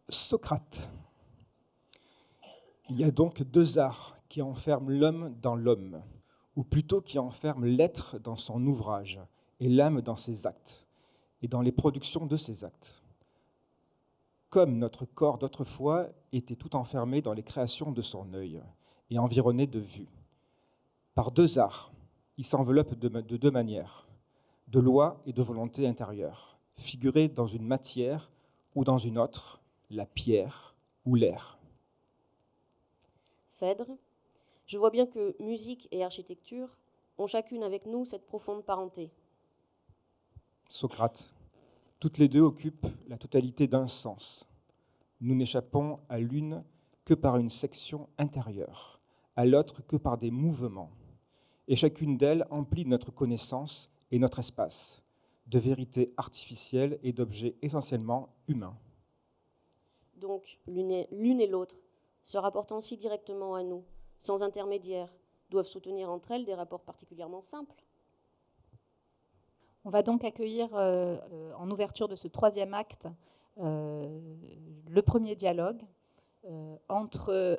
Socrate. Il y a donc deux arts qui enferment l'homme dans l'homme, ou plutôt qui enferment l'être dans son ouvrage et l'âme dans ses actes, et dans les productions de ses actes. Comme notre corps d'autrefois était tout enfermé dans les créations de son œil et environné de vues. Par deux arts, il s'enveloppe de deux manières, de loi et de volonté intérieure, figurés dans une matière ou dans une autre, la pierre ou l'air. Phèdre, je vois bien que musique et architecture ont chacune avec nous cette profonde parenté. Socrate, toutes les deux occupent la totalité d'un sens. Nous n'échappons à l'une que par une section intérieure, à l'autre que par des mouvements, et chacune d'elles emplit notre connaissance et notre espace, de vérités artificielles et d'objets essentiellement humains. Donc, l'une et l'autre, se rapportant si directement à nous, sans intermédiaire, doivent soutenir entre elles des rapports particulièrement simples. On va donc accueillir en ouverture de ce troisième acte le premier dialogue entre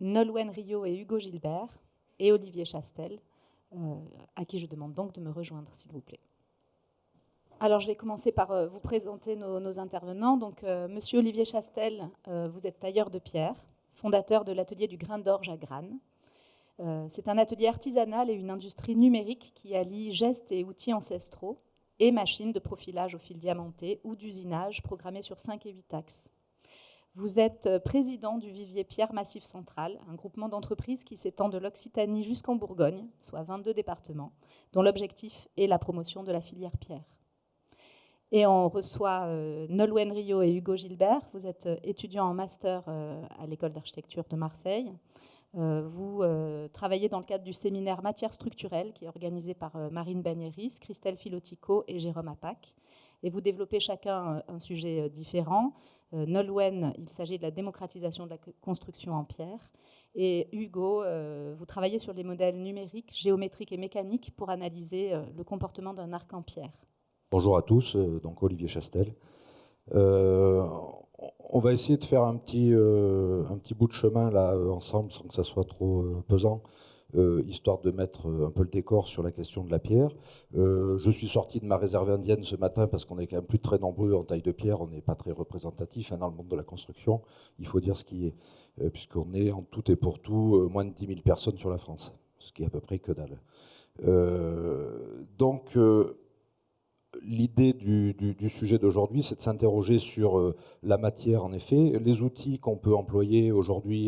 Nolwenn Riot et Hugo Gilbert et Olivier Chastel, à qui je demande donc de me rejoindre, s'il vous plaît. Alors, je vais commencer par vous présenter nos intervenants. Donc, Monsieur Olivier Chastel, vous êtes tailleur de pierre, fondateur de l'atelier du grain d'orge à Granes. C'est un atelier artisanal et une industrie numérique qui allie gestes et outils ancestraux et machines de profilage au fil diamanté ou d'usinage programmées sur 5 et 8 axes. Vous êtes président du Vivier Pierre Massif Central, un groupement d'entreprises qui s'étend de l'Occitanie jusqu'en Bourgogne, soit 22 départements, dont l'objectif est la promotion de la filière pierre. Et on reçoit Nolwenn Riot et Hugo Gilbert. Vous êtes étudiants en master à l'école d'architecture de Marseille. Vous travaillez dans le cadre du séminaire Matières structurelles qui est organisé par Marine Bagnéris, Christelle Filotico et Jérôme Apac. Et vous développez chacun un sujet différent. Nolwenn, il s'agit de la démocratisation de la construction en pierre. Et Hugo, vous travaillez sur les modèles numériques, géométriques et mécaniques pour analyser le comportement d'un arc en pierre. Bonjour à tous, donc Olivier Chastel. On va essayer de faire un petit bout de chemin là ensemble sans que ça soit trop pesant, histoire de mettre un peu le décor sur la question de la pierre. Je suis sorti de ma réserve indienne ce matin parce qu'on est quand même plus très nombreux en taille de pierre, on n'est pas très représentatif dans le monde de la construction, il faut dire ce qui est, puisqu'on est en tout et pour tout moins de 10 000 personnes sur la France, ce qui est à peu près que dalle. L'idée du sujet d'aujourd'hui, c'est de s'interroger sur la matière, en effet, les outils qu'on peut employer aujourd'hui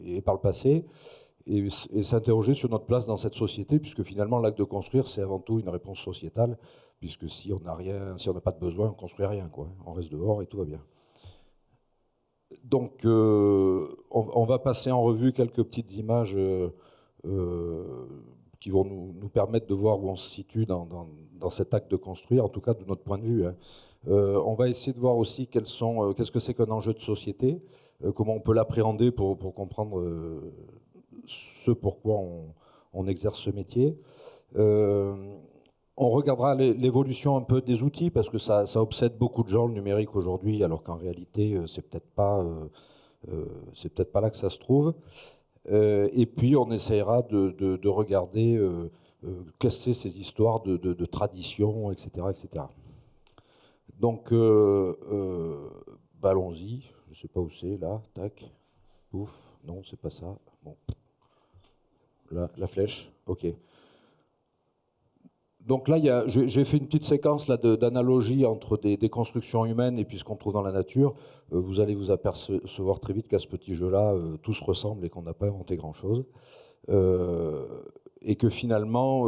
et par le passé, et s'interroger sur notre place dans cette société, puisque finalement, l'acte de construire, c'est avant tout une réponse sociétale, puisque si on n'a rien, si on n'a pas de besoin, on ne construit rien, quoi. On reste dehors et tout va bien. Donc, on va passer en revue quelques petites images qui vont nous permettre de voir où on se situe dans cet acte de construire, en tout cas de notre point de vue. On va essayer de voir aussi qu'est-ce que c'est qu'un enjeu de société, comment on peut l'appréhender pour comprendre ce pourquoi on exerce ce métier. On regardera l'évolution un peu des outils, parce que ça obsède beaucoup de gens, le numérique aujourd'hui, alors qu'en réalité, c'est peut-être pas là que ça se trouve. Et puis on essaiera de regarder qu'est-ce que c'est ces histoires de tradition, etc., etc. Donc, allons-y. Je ne sais pas où c'est, là. Tac. Pouf. Non, c'est pas ça. Bon. Là, la flèche. OK. Donc là, j'ai fait une petite séquence là d'analogie entre des constructions humaines et puis ce qu'on trouve dans la nature. Vous allez vous apercevoir très vite qu'à ce petit jeu-là, tout se ressemble et qu'on n'a pas inventé grand-chose. Et que finalement,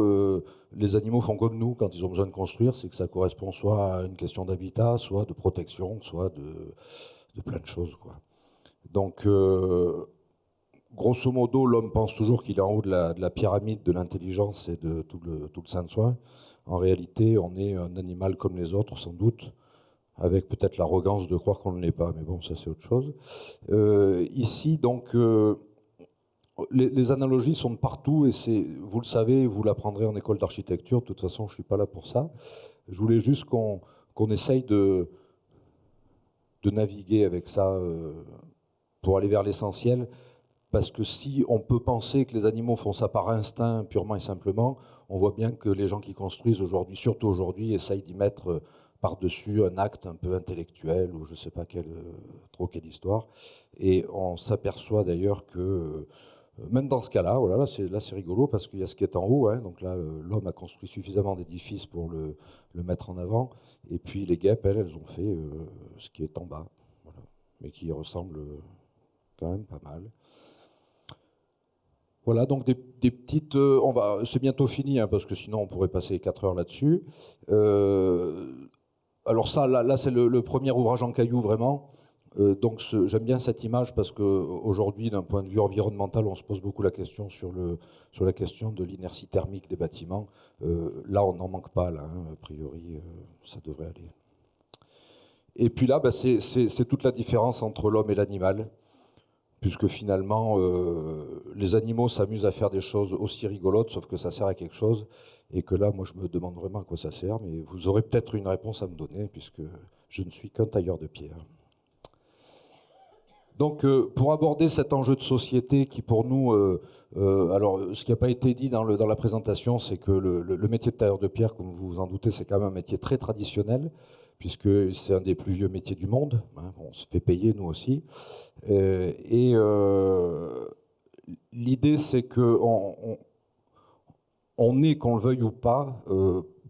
les animaux font comme nous quand ils ont besoin de construire, c'est que ça correspond soit à une question d'habitat, soit de protection, soit de plein de choses, quoi. Donc, grosso modo, l'homme pense toujours qu'il est en haut de la pyramide de l'intelligence et de tout le saint de soin. En réalité, on est un animal comme les autres, sans doute, avec peut-être l'arrogance de croire qu'on ne l'est pas, mais bon, ça c'est autre chose. Ici, donc, les analogies sont de partout, et vous le savez, vous l'apprendrez en école d'architecture, de toute façon, je ne suis pas là pour ça. Je voulais juste qu'on essaye de de naviguer avec ça pour aller vers l'essentiel. Parce que si on peut penser que les animaux font ça par instinct, purement et simplement, on voit bien que les gens qui construisent aujourd'hui, surtout aujourd'hui, essayent d'y mettre par-dessus un acte un peu intellectuel ou je ne sais pas trop quelle histoire. Et on s'aperçoit d'ailleurs que, même dans ce cas-là, oh là c'est rigolo parce qu'il y a ce qui est en haut. Hein, donc là, l'homme a construit suffisamment d'édifices pour le mettre en avant. Et puis les guêpes, elles ont fait ce qui est en bas. Voilà, mais qui ressemble quand même pas mal. Voilà, donc des petites... c'est bientôt fini, hein, parce que sinon on pourrait passer 4 heures là-dessus. Alors ça, là c'est le premier ouvrage en cailloux, vraiment. Donc j'aime bien cette image, parce qu'aujourd'hui, d'un point de vue environnemental, on se pose beaucoup la question sur la question de l'inertie thermique des bâtiments. Là, on n'en manque pas, là, hein, a priori, ça devrait aller. Et puis là, c'est toute la différence entre l'homme et l'animal. Puisque finalement, les animaux s'amusent à faire des choses aussi rigolotes, sauf que ça sert à quelque chose, et que là, moi, je me demande vraiment à quoi ça sert, mais vous aurez peut-être une réponse à me donner, puisque je ne suis qu'un tailleur de pierre. Donc, pour aborder cet enjeu de société qui, pour nous, alors, ce qui n'a pas été dit dans la présentation, c'est que le métier de tailleur de pierre, comme vous vous en doutez, c'est quand même un métier très traditionnel, puisque c'est un des plus vieux métiers du monde. Hein, on se fait payer, nous aussi. L'idée, c'est qu'on est, qu'on le veuille ou pas,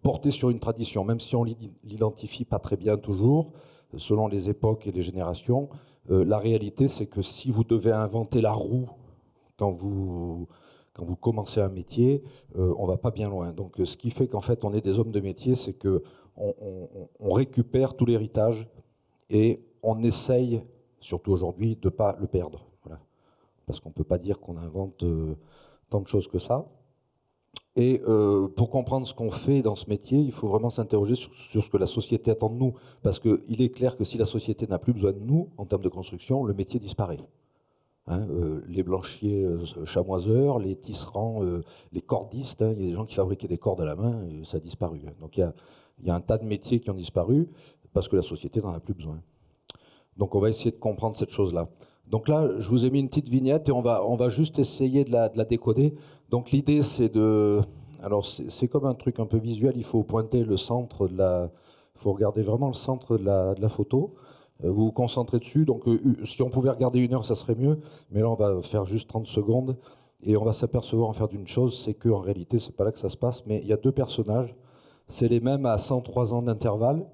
porté sur une tradition, même si on ne l'identifie pas très bien toujours, selon les époques et les générations. La réalité, c'est que si vous devez inventer la roue quand vous commencez un métier, on ne va pas bien loin. Donc, ce qui fait qu'en fait, on est des hommes de métier, c'est qu'on récupère tout l'héritage et on essaye, surtout aujourd'hui, de ne pas le perdre. Voilà. Parce qu'on ne peut pas dire qu'on invente tant de choses que ça. Et pour comprendre ce qu'on fait dans ce métier, il faut vraiment s'interroger sur ce que la société attend de nous. Parce qu'il est clair que si la société n'a plus besoin de nous, en termes de construction, le métier disparaît. Hein, les blanchiers chamoiseurs, les tisserands, les cordistes, hein, il y a des gens qui fabriquaient des cordes à la main, et ça a disparu. Hein. Donc il y a un tas de métiers qui ont disparu parce que la société n'en a plus besoin. Donc on va essayer de comprendre cette chose-là. Donc là, je vous ai mis une petite vignette et on va juste essayer de la décoder. Donc l'idée, c'est de... Alors c'est comme un truc un peu visuel, il faut pointer le centre il faut regarder vraiment le centre de la photo. Vous vous concentrez dessus. Donc si on pouvait regarder 1 heure, ça serait mieux. Mais là, on va faire juste 30 secondes. Et on va s'apercevoir en faire d'une chose, c'est qu'en réalité, c'est pas là que ça se passe. Mais il y a 2 personnages. C'est les mêmes à 103 ans d'intervalle.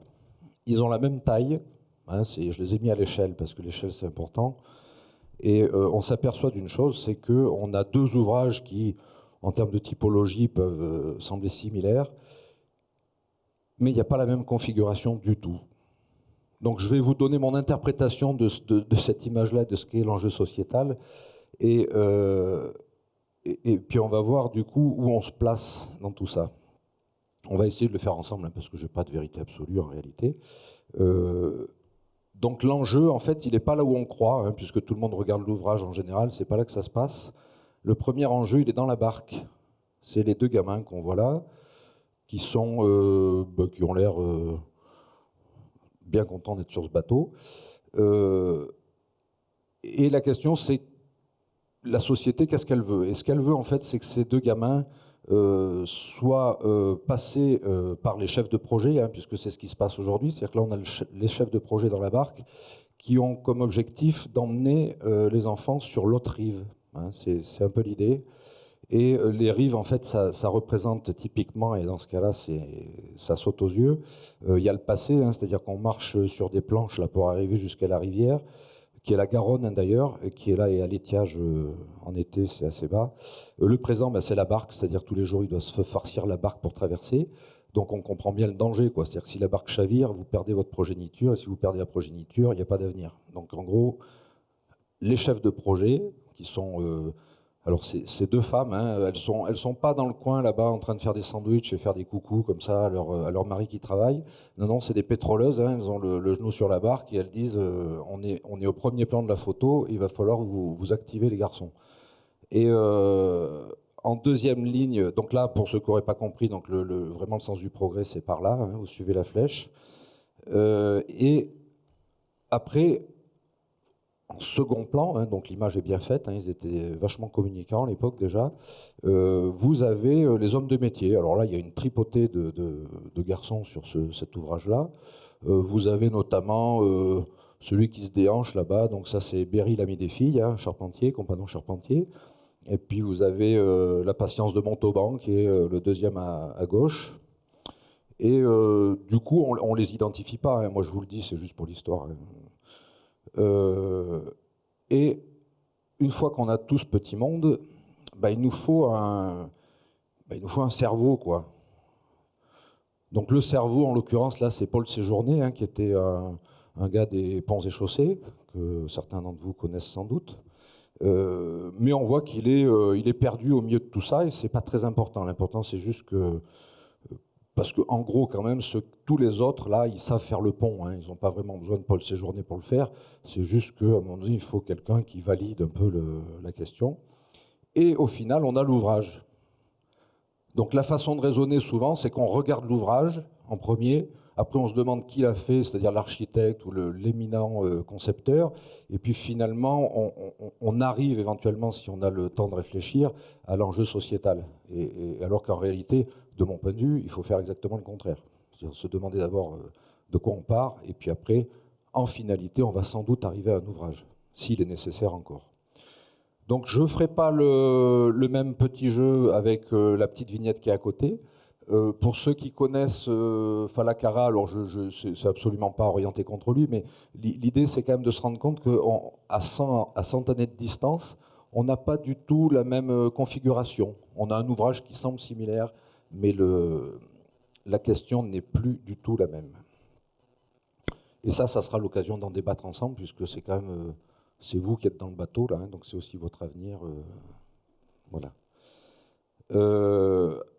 Ils ont la même taille. Hein, je les ai mis à l'échelle parce que l'échelle, c'est important. Et on s'aperçoit d'une chose, c'est qu'on a 2 ouvrages qui, en termes de typologie, peuvent sembler similaires, mais il n'y a pas la même configuration du tout. Donc je vais vous donner mon interprétation de cette image-là, de ce qu'est l'enjeu sociétal, et puis on va voir du coup où on se place dans tout ça. On va essayer de le faire ensemble, hein, parce que je n'ai pas de vérité absolue en réalité. Donc l'enjeu, en fait, il n'est pas là où on croit, hein, puisque tout le monde regarde l'ouvrage en général, c'est pas là que ça se passe. Le premier enjeu, il est dans la barque. C'est les 2 gamins qu'on voit là, qui qui ont l'air bien contents d'être sur ce bateau. Et la question, c'est la société, qu'est-ce qu'elle veut? Et ce qu'elle veut, en fait, c'est que ces 2 gamins soient passés par les chefs de projet, hein, puisque c'est ce qui se passe aujourd'hui. C'est-à-dire que là, on a les chefs de projet dans la barque qui ont comme objectif d'emmener les enfants sur l'autre rive. Hein, c'est un peu l'idée. Et les rives, en fait, ça représente typiquement, et dans ce cas-là, ça saute aux yeux, il y a le passé, hein, c'est-à-dire qu'on marche sur des planches là, pour arriver jusqu'à la rivière, qui est la Garonne, hein, d'ailleurs, qui est là et à l'étiage en été, c'est assez bas. Le présent, c'est la barque, c'est-à-dire tous les jours, il doit se farcir la barque pour traverser. Donc on comprend bien le danger, quoi. C'est-à-dire que si la barque chavire, vous perdez votre progéniture, et si vous perdez la progéniture, il n'y a pas d'avenir. Donc en gros, les chefs de projet, qui sont... alors ces 2 femmes, hein, elles sont pas dans le coin là-bas en train de faire des sandwichs et faire des coucous comme ça à leur mari qui travaille. Non, c'est des pétroleuses, hein, elles ont le genou sur la barque et elles disent on est au premier plan de la photo, il va falloir vous activer les garçons. Et en 2e ligne, donc là pour ceux qui n'auraient pas compris, donc vraiment le sens du progrès c'est par là, hein, vous suivez la flèche. Et Après, en second plan, hein, donc l'image est bien faite, hein, ils étaient vachement communicants à l'époque déjà, vous avez les hommes de métier. Alors là, il y a une tripotée de garçons sur cet ouvrage-là. Vous avez notamment celui qui se déhanche là-bas, donc ça c'est Berry, l'ami des filles, hein, charpentier, compagnon charpentier. Et puis vous avez la patience de Montauban, qui est le deuxième à gauche. Et du coup, on les identifie pas, hein. Moi je vous le dis, c'est juste pour l'histoire, hein. Et une fois qu'on a tout ce petit monde, bah, il nous faut un cerveau, quoi. Donc le cerveau, en l'occurrence, là, c'est Paul Séjourné, hein, qui était un gars des Ponts et Chaussées, que certains d'entre vous connaissent sans doute. Mais on voit qu'il est perdu au milieu de tout ça, et c'est pas très important. L'important, c'est juste que... Parce qu'en gros, quand même, tous les autres, là, ils savent faire le pont, hein. Ils n'ont pas vraiment besoin de Paul Séjourné pour le faire. C'est juste qu'à un moment donné, il faut quelqu'un qui valide un peu la question. Et au final, on a l'ouvrage. Donc la façon de raisonner, souvent, c'est qu'on regarde l'ouvrage en premier. Après, on se demande qui l'a fait, c'est-à-dire l'architecte ou l'éminent concepteur. Et puis finalement, on arrive éventuellement, si on a le temps de réfléchir, à l'enjeu sociétal. Et alors qu'en réalité, de mon point de vue, il faut faire exactement le contraire. C'est-à-dire se demander d'abord de quoi on part, et puis après, en finalité, on va sans doute arriver à un ouvrage, s'il est nécessaire encore. Donc je ne ferai pas le même petit jeu avec la petite vignette qui est à côté. Pour ceux qui connaissent Falacara, alors c'est absolument pas orienté contre lui, mais l'idée c'est quand même de se rendre compte qu'à 100 années de distance, on n'a pas du tout la même configuration. On a un ouvrage qui semble similaire, mais la question n'est plus du tout la même. Et ça sera l'occasion d'en débattre ensemble, puisque c'est quand même... c'est vous qui êtes dans le bateau, là, hein, donc c'est aussi votre avenir. Voilà.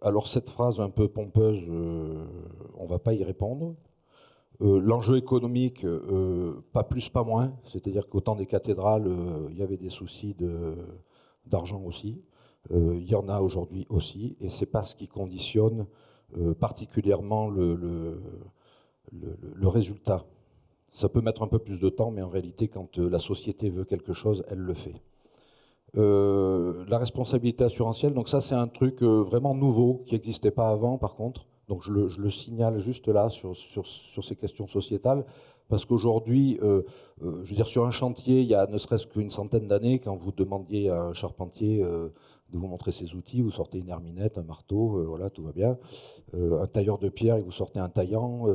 Alors cette phrase un peu pompeuse, on ne va pas y répondre. L'enjeu économique, pas plus, pas moins. C'est-à-dire qu'au temps des cathédrales, il y avait des soucis d'argent aussi. Il y en a aujourd'hui aussi. Et ce n'est pas ce qui conditionne particulièrement le résultat. Ça peut mettre un peu plus de temps, mais en réalité, quand la société veut quelque chose, elle le fait. La responsabilité assurantielle, donc ça c'est un truc vraiment nouveau qui n'existait pas avant par contre. Donc je le signale juste là sur ces questions sociétales, parce qu'aujourd'hui, je veux dire, sur un chantier, il y a ne serait-ce qu'une centaine d'années, quand vous demandiez à un charpentier de vous montrer ses outils, vous sortez une herminette, un marteau, voilà, tout va bien. Un tailleur de pierre, il vous sortait un taillant.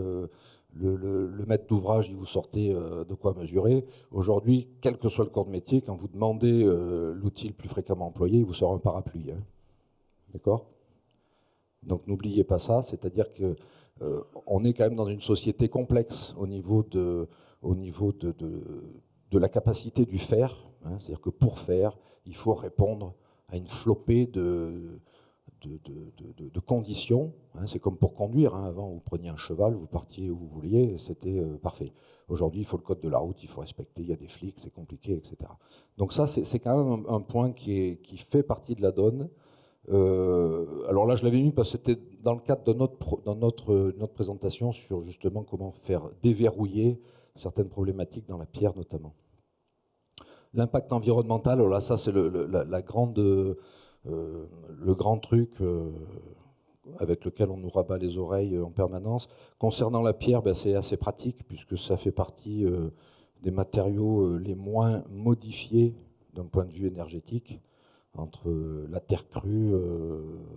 Le maître d'ouvrage, il vous sortait de quoi mesurer. Aujourd'hui, quel que soit le corps de métier, quand vous demandez l'outil le plus fréquemment employé, il vous sort un parapluie. Hein. D'accord ? Donc n'oubliez pas ça, c'est-à-dire qu'on est quand même dans une société complexe au niveau de la capacité du faire. Hein. C'est-à-dire que pour faire, il faut répondre à une flopée de conditions. Hein, c'est comme pour conduire. Hein. Avant, vous preniez un cheval, vous partiez où vous vouliez, c'était parfait. Aujourd'hui, il faut le code de la route, il faut respecter, il y a des flics, c'est compliqué, etc. Donc ça, c'est quand même un point qui fait partie de la donne. Alors là, je l'avais mis parce que c'était dans le cadre de notre présentation sur justement comment faire déverrouiller certaines problématiques dans la pierre notamment. L'impact environnemental, alors là, ça c'est le grand truc avec lequel on nous rabat les oreilles en permanence. Concernant la pierre, ben, c'est assez pratique puisque ça fait partie des matériaux les moins modifiés d'un point de vue énergétique, entre la terre crue,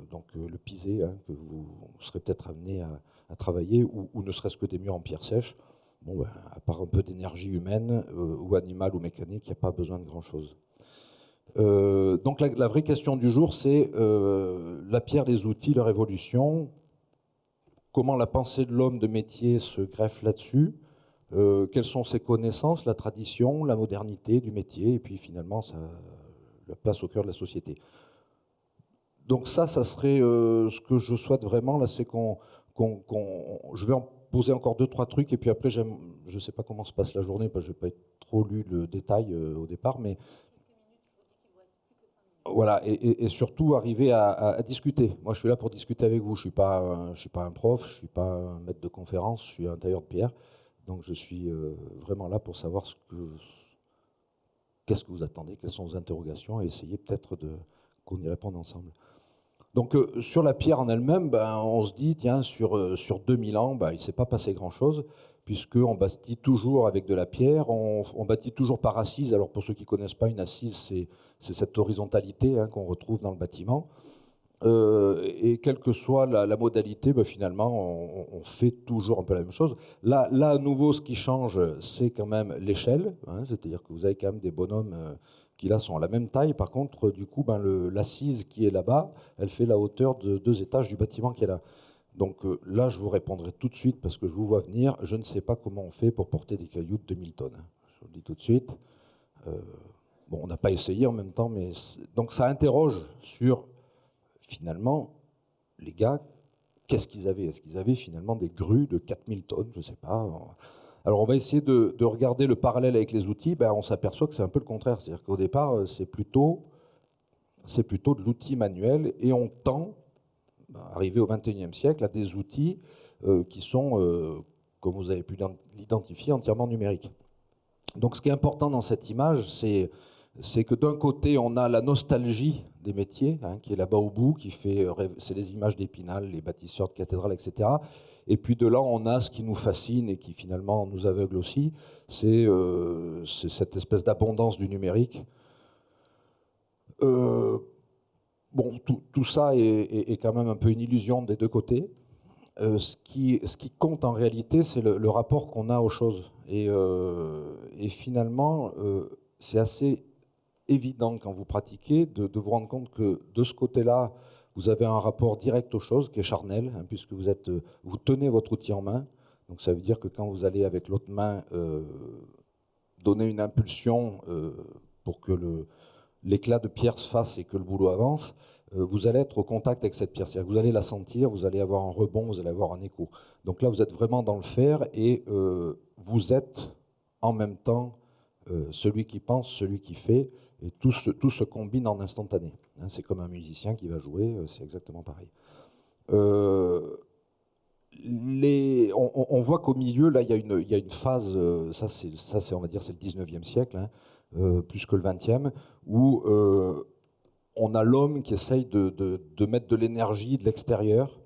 donc le pisé, hein, que vous serez peut-être amené à travailler, ou ne serait-ce que des murs en pierre sèche. Bon, ben, à part un peu d'énergie humaine ou animale ou mécanique, il n'y a pas besoin de grand-chose. Donc la vraie question du jour, c'est la pierre, les outils, leur évolution, comment la pensée de l'homme de métier se greffe là-dessus, quelles sont ses connaissances, la tradition, la modernité du métier, et puis finalement la place au cœur de la société. Donc ça serait ce que je souhaite vraiment, là, c'est je vais en poser encore 2-3 trucs, et puis après, je ne sais pas comment se passe la journée, parce que je n'ai pas trop lu le détail au départ, mais voilà, et surtout arriver à discuter. Moi, je suis là pour discuter avec vous. Je suis pas un prof, je suis pas un maître de conférence, je suis un tailleur de pierre. Donc je suis vraiment là pour savoir qu'est-ce que vous attendez, quelles sont vos interrogations, et essayer peut-être qu'on y réponde ensemble. Donc sur la pierre en elle-même, on se dit, tiens, sur 2000 ans, il ne s'est pas passé grand-chose, puisqu'on bâtit toujours avec de la pierre, on bâtit toujours par assise. Alors pour ceux qui ne connaissent pas, une assise, c'est cette horizontalité qu'on retrouve dans le bâtiment. Et quelle que soit la modalité, finalement, on fait toujours un peu la même chose. Là, à nouveau, ce qui change, c'est quand même l'échelle. C'est-à-dire que vous avez quand même des bonhommes qui, là, sont à la même taille. Par contre, du coup, l'assise qui est là-bas, elle fait la hauteur de 2 étages du bâtiment qui est là. Donc là, je vous répondrai tout de suite, parce que je vous vois venir. Je ne sais pas comment on fait pour porter des cailloux de 2000 tonnes. Je vous le dis tout de suite. Bon, on n'a pas essayé en même temps, mais... Donc ça interroge sur... Finalement, les gars, qu'est-ce qu'ils avaient? Est-ce qu'ils avaient finalement des grues de 4000 tonnes? Je ne sais pas. Alors on va essayer de regarder le parallèle avec les outils. On s'aperçoit que c'est un peu le contraire. C'est-à-dire qu'au départ, c'est plutôt de l'outil manuel, et on tend, arrivé au XXIe siècle, à des outils qui sont, comme vous avez pu l'identifier, entièrement numériques. Donc ce qui est important dans cette image, c'est que d'un côté, on a la nostalgie des métiers, qui est là-bas au bout, c'est les images d'Épinal, les bâtisseurs de cathédrales, etc. Et puis de là, on a ce qui nous fascine et qui finalement nous aveugle aussi, c'est cette espèce d'abondance du numérique. Bon, tout ça est quand même un peu une illusion des deux côtés. Ce qui compte en réalité, c'est le rapport qu'on a aux choses. Et finalement, c'est assez évident quand vous pratiquez de vous rendre compte que de ce côté-là, vous avez un rapport direct aux choses qui est charnel, puisque vous tenez votre outil en main. Donc ça veut dire que quand vous allez avec l'autre main donner une impulsion pour que l'éclat de pierre se fasse et que le boulot avance, vous allez être au contact avec cette pierre. C'est-à-dire que vous allez la sentir, vous allez avoir un rebond, vous allez avoir un écho. Donc là, vous êtes vraiment dans le faire, et vous êtes en même temps celui qui pense, celui qui fait, et tout se combine en instantané. C'est comme un musicien qui va jouer, c'est exactement pareil. On voit qu'au milieu, là, il y a une phase, ça c'est, on va dire, c'est le 19e siècle, plus que le 20e, où on a l'homme qui essaye de mettre de l'énergie de l'extérieur,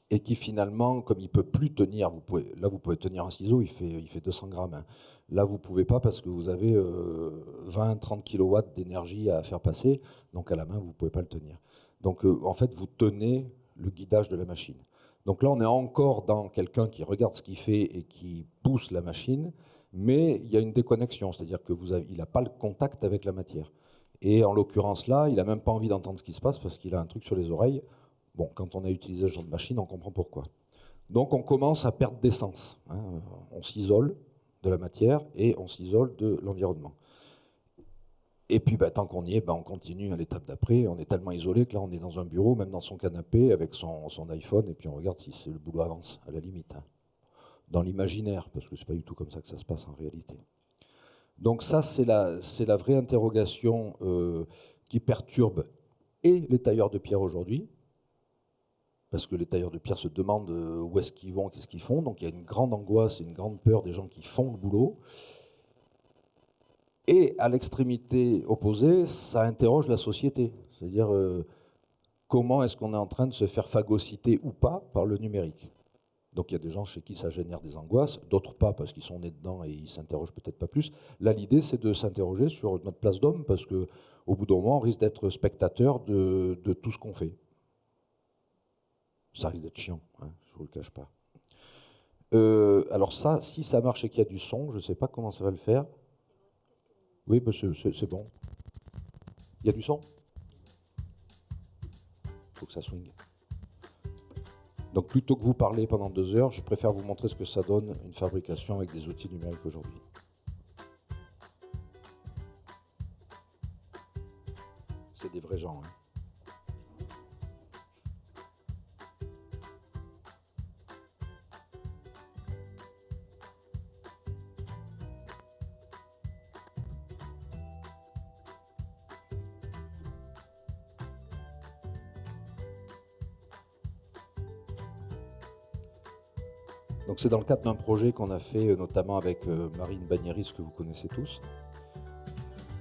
et qui finalement, comme il ne peut plus tenir, vous pouvez tenir un ciseau, il fait 200 grammes. Là, vous ne pouvez pas, parce que vous avez 20-30 kilowatts d'énergie à faire passer, donc à la main, vous ne pouvez pas le tenir. Donc en fait, vous tenez le guidage de la machine. Donc là, on est encore dans quelqu'un qui regarde ce qu'il fait et qui pousse la machine, mais il y a une déconnexion, c'est-à-dire qu'il n'a pas le contact avec la matière. Et en l'occurrence là, il n'a même pas envie d'entendre ce qui se passe, parce qu'il a un truc sur les oreilles. Bon, quand on a utilisé ce genre de machine, on comprend pourquoi. Donc on commence à perdre d'essence. On s'isole de la matière et on s'isole de l'environnement. Et puis tant qu'on y est, on continue à l'étape d'après. On est tellement isolé que là, on est dans un bureau, même dans son canapé, avec son iPhone, et puis on regarde si le boulot avance, à la limite. Dans l'imaginaire, parce que c'est pas du tout comme ça que ça se passe en réalité. Donc ça, c'est la vraie interrogation qui perturbe et les tailleurs de pierre aujourd'hui, parce que les tailleurs de pierre se demandent où est-ce qu'ils vont, qu'est-ce qu'ils font. Donc il y a une grande angoisse et une grande peur des gens qui font le boulot. Et à l'extrémité opposée, ça interroge la société. C'est-à-dire comment est-ce qu'on est en train de se faire phagocyter ou pas par le numérique. Donc il y a des gens chez qui ça génère des angoisses, d'autres pas parce qu'ils sont nés dedans et ils s'interrogent peut-être pas plus. Là, l'idée, c'est de s'interroger sur notre place d'homme, parce qu'au bout d'un moment, on risque d'être spectateur de tout ce qu'on fait. Ça risque d'être chiant, je ne vous le cache pas. Alors ça, si ça marche et qu'il y a du son, je ne sais pas comment ça va le faire. Oui, c'est bon. Il y a du son? Il faut que ça swing. Donc plutôt que vous parler pendant 2 heures, je préfère vous montrer ce que ça donne, une fabrication avec des outils numériques aujourd'hui. C'est des vrais gens. Donc c'est dans le cadre d'un projet qu'on a fait notamment avec Marine Bagnéris, que vous connaissez tous,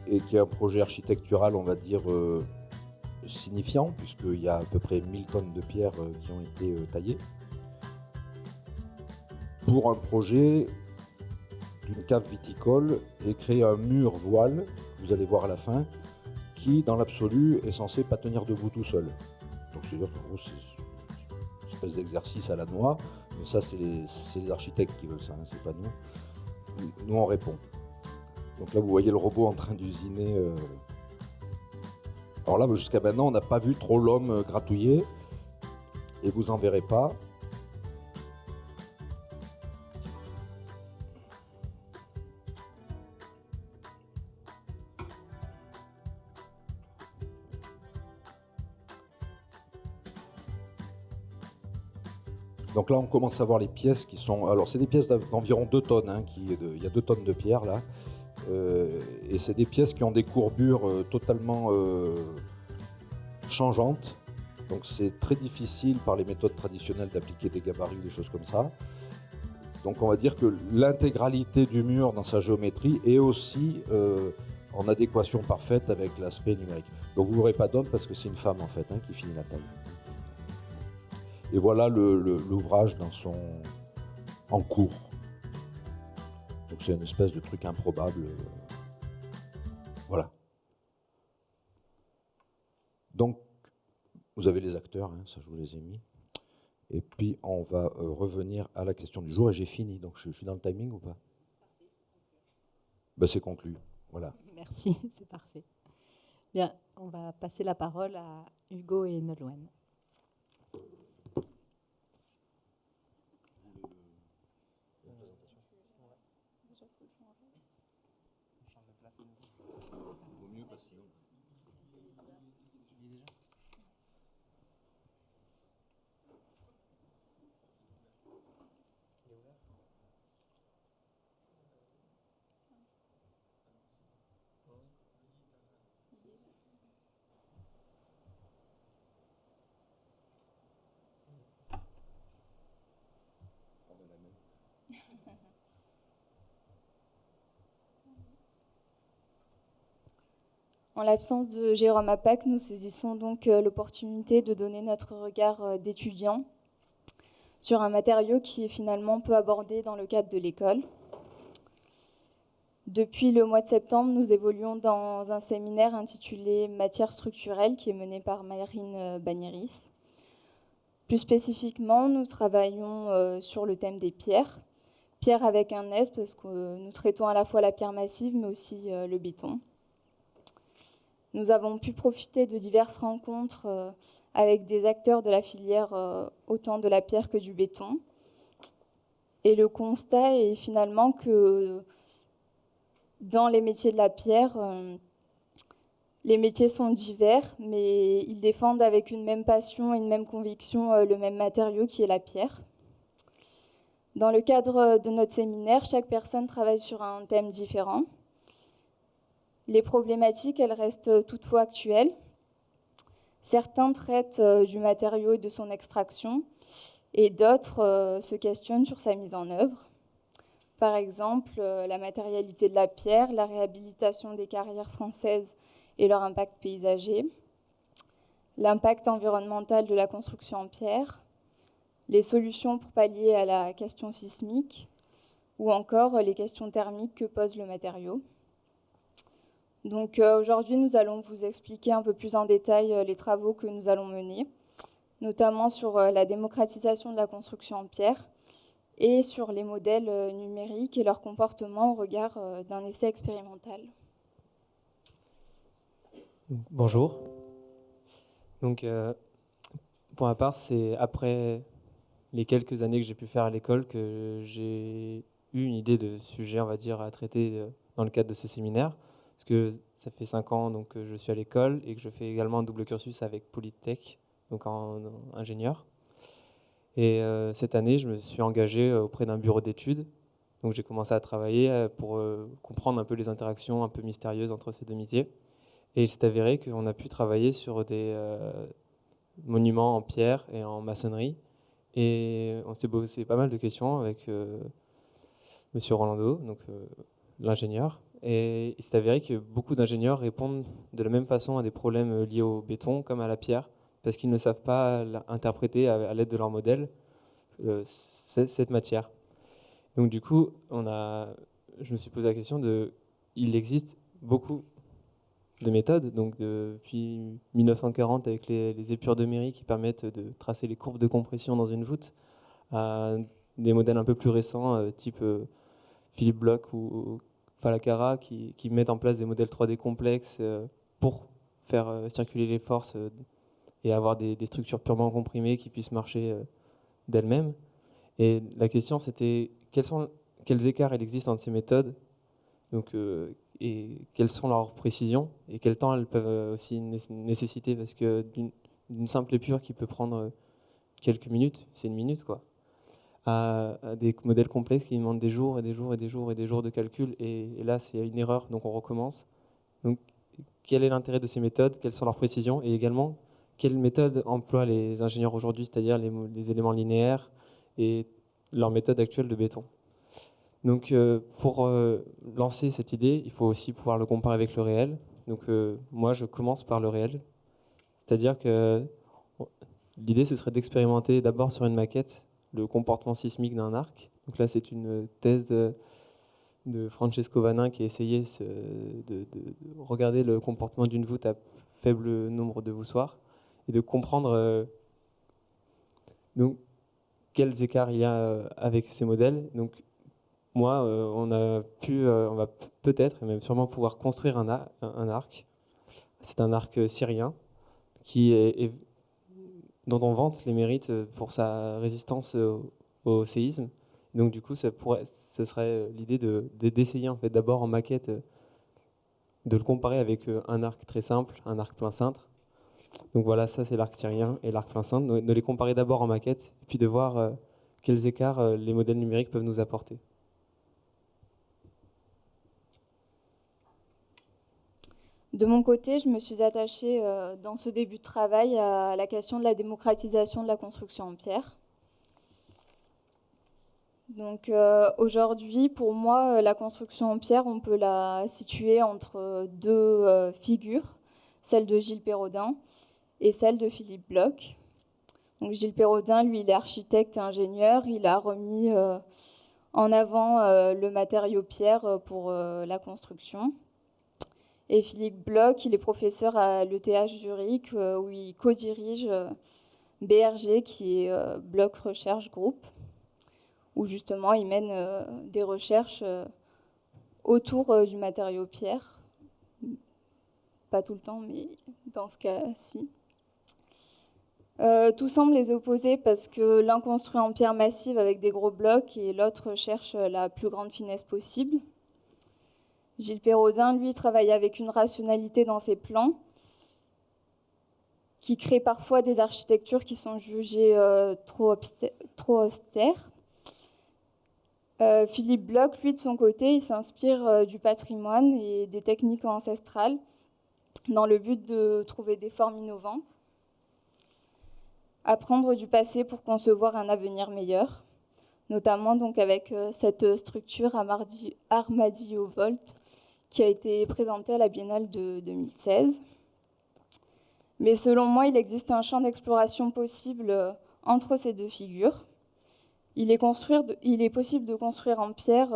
et qui est un projet architectural, on va dire, signifiant, puisqu'il y a à peu près 1000 tonnes de pierres qui ont été taillées, pour un projet d'une cave viticole et créer un mur voile, vous allez voir à la fin, qui dans l'absolu est censé pas tenir debout tout seul. Donc c'est-à-dire qu'en gros c'est une espèce d'exercice à la noix, mais ça c'est les architectes qui veulent ça, hein, c'est pas nous. Nous on répond. Donc là vous voyez le robot en train d'usiner. Alors là jusqu'à maintenant on n'a pas vu trop l'homme gratouiller, et vous en verrez pas. Donc là, on commence à voir les pièces qui sont... Alors, c'est des pièces d'environ 2 tonnes. Hein, il y a 2 tonnes de pierre, là. Et c'est des pièces qui ont des courbures totalement changeantes. Donc, c'est très difficile, par les méthodes traditionnelles, d'appliquer des gabarits, des choses comme ça. Donc, on va dire que l'intégralité du mur dans sa géométrie est aussi en adéquation parfaite avec l'aspect numérique. Donc, vous ne verrez pas d'homme parce que c'est une femme, en fait, hein, qui finit la taille. Et voilà l'ouvrage en cours. Donc c'est une espèce de truc improbable. Voilà. Donc, vous avez les acteurs, hein, ça je vous les ai mis. Et puis on va revenir à la question du jour. Et j'ai fini, donc je suis dans le timing ou pas? Ben, c'est conclu. Voilà. Merci, c'est parfait. Bien, on va passer la parole à Hugo et Nolwenn. En l'absence de Jérôme Apac, nous saisissons donc l'opportunité de donner notre regard d'étudiant sur un matériau qui est finalement peu abordé dans le cadre de l'école. Depuis le mois de septembre, nous évoluons dans un séminaire intitulé Matières structurelles qui est mené par Marine Bagnéris. Plus spécifiquement, nous travaillons sur le thème des pierres. Pierre avec un S parce que nous traitons à la fois la pierre massive mais aussi le béton. Nous avons pu profiter de diverses rencontres avec des acteurs de la filière autant de la pierre que du béton. Et le constat est finalement que dans les métiers de la pierre, les métiers sont divers, mais ils défendent avec une même passion et une même conviction le même matériau qui est la pierre. Dans le cadre de notre séminaire, chaque personne travaille sur un thème différent. Les problématiques, elles restent toutefois actuelles. Certains traitent du matériau et de son extraction, et d'autres se questionnent sur sa mise en œuvre. Par exemple, la matérialité de la pierre, la réhabilitation des carrières françaises et leur impact paysager, l'impact environnemental de la construction en pierre, les solutions pour pallier à la question sismique, ou encore les questions thermiques que pose le matériau. Donc aujourd'hui, nous allons vous expliquer un peu plus en détail les travaux que nous allons mener, notamment sur la démocratisation de la construction en pierre et sur les modèles numériques et leur comportement au regard d'un essai expérimental. Bonjour. Donc, pour ma part, c'est après les quelques années que j'ai pu faire à l'école que j'ai eu une idée de sujet, on va dire, à traiter dans le cadre de ce séminaire. Parce que ça fait 5 ans donc, que je suis à l'école et que je fais également un double cursus avec Polytech, donc en ingénieur. Et cette année, je me suis engagé auprès d'un bureau d'études. Donc j'ai commencé à travailler pour comprendre un peu les interactions un peu mystérieuses entre ces deux métiers. Et il s'est avéré qu'on a pu travailler sur des monuments en pierre et en maçonnerie. Et on s'est posé pas mal de questions avec Monsieur Rolando, donc l'ingénieur. Et il s'est avéré que beaucoup d'ingénieurs répondent de la même façon à des problèmes liés au béton comme à la pierre, parce qu'ils ne savent pas interpréter à l'aide de leur modèle cette matière. Donc du coup, je me suis posé la question il existe beaucoup de méthodes, donc depuis 1940 avec les épures de Méry qui permettent de tracer les courbes de compression dans une voûte, à des modèles un peu plus récents, type Philippe Bloch ou Falacara, qui mettent en place des modèles 3D complexes pour faire circuler les forces et avoir des structures purement comprimées qui puissent marcher d'elles-mêmes. Et la question, c'était quels écarts il existe entre ces méthodes, donc, et quelles sont leurs précisions, et quel temps elles peuvent aussi nécessiter, parce que d'une simple épure qui peut prendre quelques minutes, c'est une minute, quoi, à des modèles complexes qui demandent des jours et des jours et des jours et des jours de calcul, et là, c'est une erreur, donc on recommence. Donc, quel est l'intérêt de ces méthodes, quelles sont leurs précisions, et également, quelles méthodes emploient les ingénieurs aujourd'hui, c'est-à-dire les éléments linéaires et leur méthode actuelle de béton. Donc pour lancer cette idée, il faut aussi pouvoir le comparer avec le réel. Donc moi, je commence par le réel. C'est-à-dire que l'idée, ce serait d'expérimenter d'abord sur une maquette le comportement sismique d'un arc. Donc là, c'est une thèse de Francesco Vanin qui a essayé de regarder le comportement d'une voûte à faible nombre de voussoirs et de comprendre donc, quels écarts il y a avec ces modèles. Donc, moi, on va peut-être et même sûrement pouvoir construire un arc. C'est un arc syrien dont on vante les mérites pour sa résistance au séisme. Donc, du coup, ce serait l'idée d'essayer en fait d'abord en maquette de le comparer avec un arc très simple, un arc plein cintre. Donc voilà, ça c'est l'arc syrien et l'arc plein cintre. De les comparer d'abord en maquette, puis de voir quels écarts les modèles numériques peuvent nous apporter. De mon côté, je me suis attachée dans ce début de travail à la question de la démocratisation de la construction en pierre. Donc aujourd'hui, pour moi, la construction en pierre, on peut la situer entre deux figures, celle de Gilles Perrodin et celle de Philippe Bloch. Donc Gilles Perrodin, lui, il est architecte et ingénieur. Il a remis en avant le matériau pierre pour la construction. Et Philippe Bloch, il est professeur à l'ETH Zurich, où il co-dirige BRG, qui est Bloch Recherche Group, où justement il mène des recherches autour du matériau pierre. Pas tout le temps, mais dans ce cas-ci. Tout semble les opposer parce que l'un construit en pierre massive avec des gros blocs et l'autre cherche la plus grande finesse possible. Gilles Perrodin, lui, travaille avec une rationalité dans ses plans qui crée parfois des architectures qui sont jugées trop austères. Philippe Bloch, lui, de son côté, il s'inspire du patrimoine et des techniques ancestrales dans le but de trouver des formes innovantes, apprendre du passé pour concevoir un avenir meilleur, notamment donc avec cette structure Armadillo Volt qui a été présentée à la Biennale de 2016. Mais selon moi, il existe un champ d'exploration possible entre ces deux figures. Il est possible de construire en pierre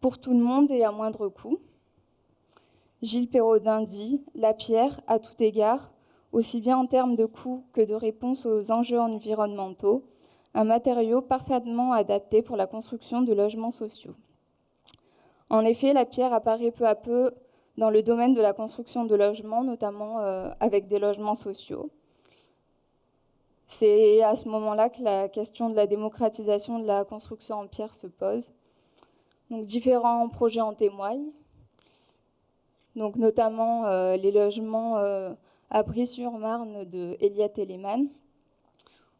pour tout le monde et à moindre coût. Gilles Perrodin dit « La pierre, à tout égard, aussi bien en termes de coût que de réponse aux enjeux environnementaux, un matériau parfaitement adapté pour la construction de logements sociaux. » En effet, la pierre apparaît peu à peu dans le domaine de la construction de logements, notamment avec des logements sociaux. C'est à ce moment-là que la question de la démocratisation de la construction en pierre se pose. Donc, différents projets en témoignent, donc, notamment les logements à Brie-sur-Marne de Elia Telemann,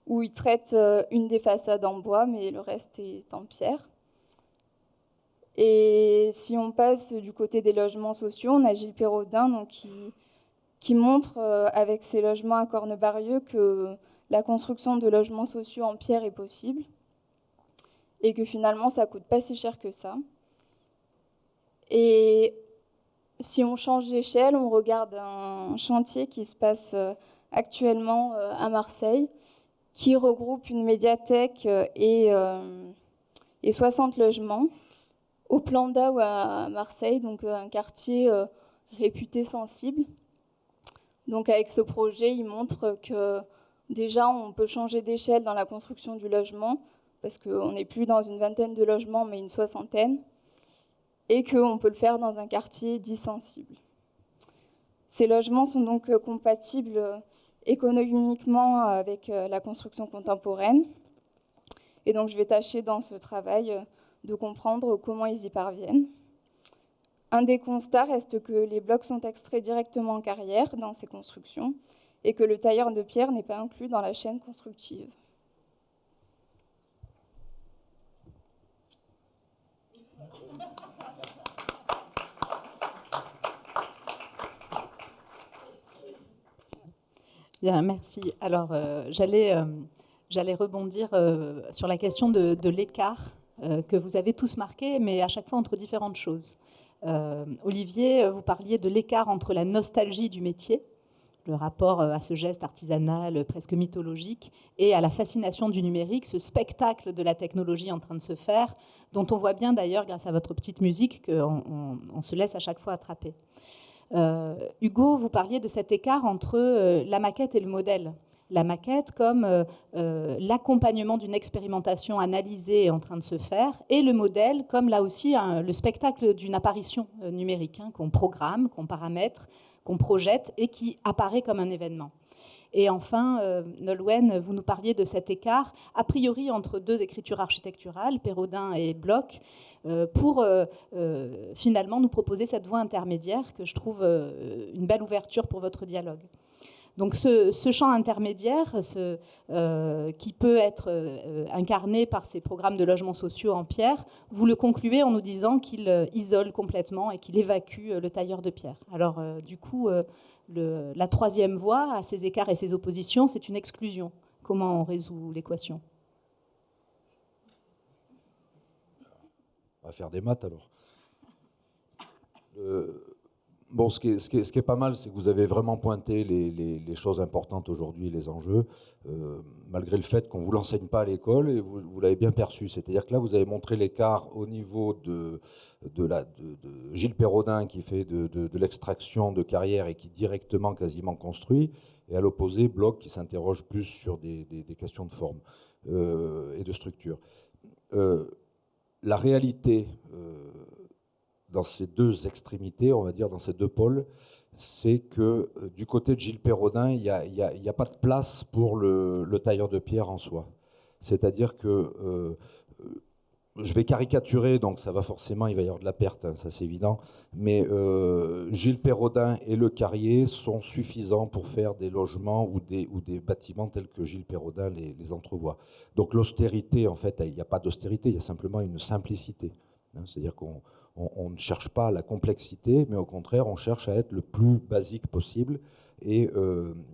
où ils traitent une des façades en bois, mais le reste est en pierre. Et si on passe du côté des logements sociaux, on a Gilles Perrodin donc, qui montre avec ses logements à Cornebarieux que la construction de logements sociaux en pierre est possible et que finalement ça coûte pas si cher que ça. Et si on change d'échelle, on regarde un chantier qui se passe actuellement à Marseille, qui regroupe une médiathèque et 60 logements au Plan d'Ao à Marseille, donc un quartier réputé sensible. Donc avec ce projet, il montre que déjà on peut changer d'échelle dans la construction du logement, parce qu'on n'est plus dans une vingtaine de logements, mais une soixantaine, et qu'on peut le faire dans un quartier dit sensible. Ces logements sont donc compatibles économiquement avec la construction contemporaine. Et donc je vais tâcher dans ce travail de comprendre comment ils y parviennent. Un des constats reste que les blocs sont extraits directement en carrière dans ces constructions et que le tailleur de pierre n'est pas inclus dans la chaîne constructive. Bien, merci. Alors, j'allais rebondir sur la question de l'écart que vous avez tous marqué, mais à chaque fois entre différentes choses. Olivier, vous parliez de l'écart entre la nostalgie du métier, le rapport à ce geste artisanal presque mythologique, et à la fascination du numérique, ce spectacle de la technologie en train de se faire, dont on voit bien d'ailleurs, grâce à votre petite musique, qu'on se laisse à chaque fois attraper. Hugo, vous parliez de cet écart entre la maquette et le modèle. La maquette comme l'accompagnement d'une expérimentation analysée et en train de se faire, et le modèle comme là aussi le spectacle d'une apparition numérique, qu'on programme, qu'on paramètre, qu'on projette et qui apparaît comme un événement. Et enfin, Nolwenn, vous nous parliez de cet écart, a priori entre deux écritures architecturales, Perraudin et Bloch, pour finalement nous proposer cette voie intermédiaire que je trouve une belle ouverture pour votre dialogue. Donc ce champ intermédiaire qui peut être incarné par ces programmes de logements sociaux en pierre, vous le concluez en nous disant qu'il isole complètement et qu'il évacue le tailleur de pierre. Alors du coup, la troisième voie à ces écarts et ces oppositions, c'est une exclusion. Comment on résout l'équation ? On va faire des maths alors. Bon, ce qui est pas mal, c'est que vous avez vraiment pointé les choses importantes aujourd'hui, les enjeux, malgré le fait qu'on ne vous l'enseigne pas à l'école, et vous l'avez bien perçu. C'est-à-dire que là, vous avez montré l'écart au niveau de Gilles Perraudin, qui fait de l'extraction de carrière et qui directement quasiment construit, et à l'opposé, Bloch, qui s'interroge plus sur des questions de forme et de structure. La réalité dans ces deux extrémités, on va dire dans ces deux pôles, c'est que du côté de Gilles Perraudin, il n'y a pas de place pour le tailleur de pierre en soi. C'est-à-dire que, je vais caricaturer, donc ça va forcément, il va y avoir de la perte, hein, ça c'est évident, mais Gilles Perraudin et le carrier sont suffisants pour faire des logements ou des bâtiments tels que Gilles Perraudin les entrevoit. Donc l'austérité, en fait, il n'y a pas d'austérité, il y a simplement une simplicité. Hein, c'est-à-dire qu'on ne cherche pas la complexité, mais au contraire, on cherche à être le plus basique possible. Et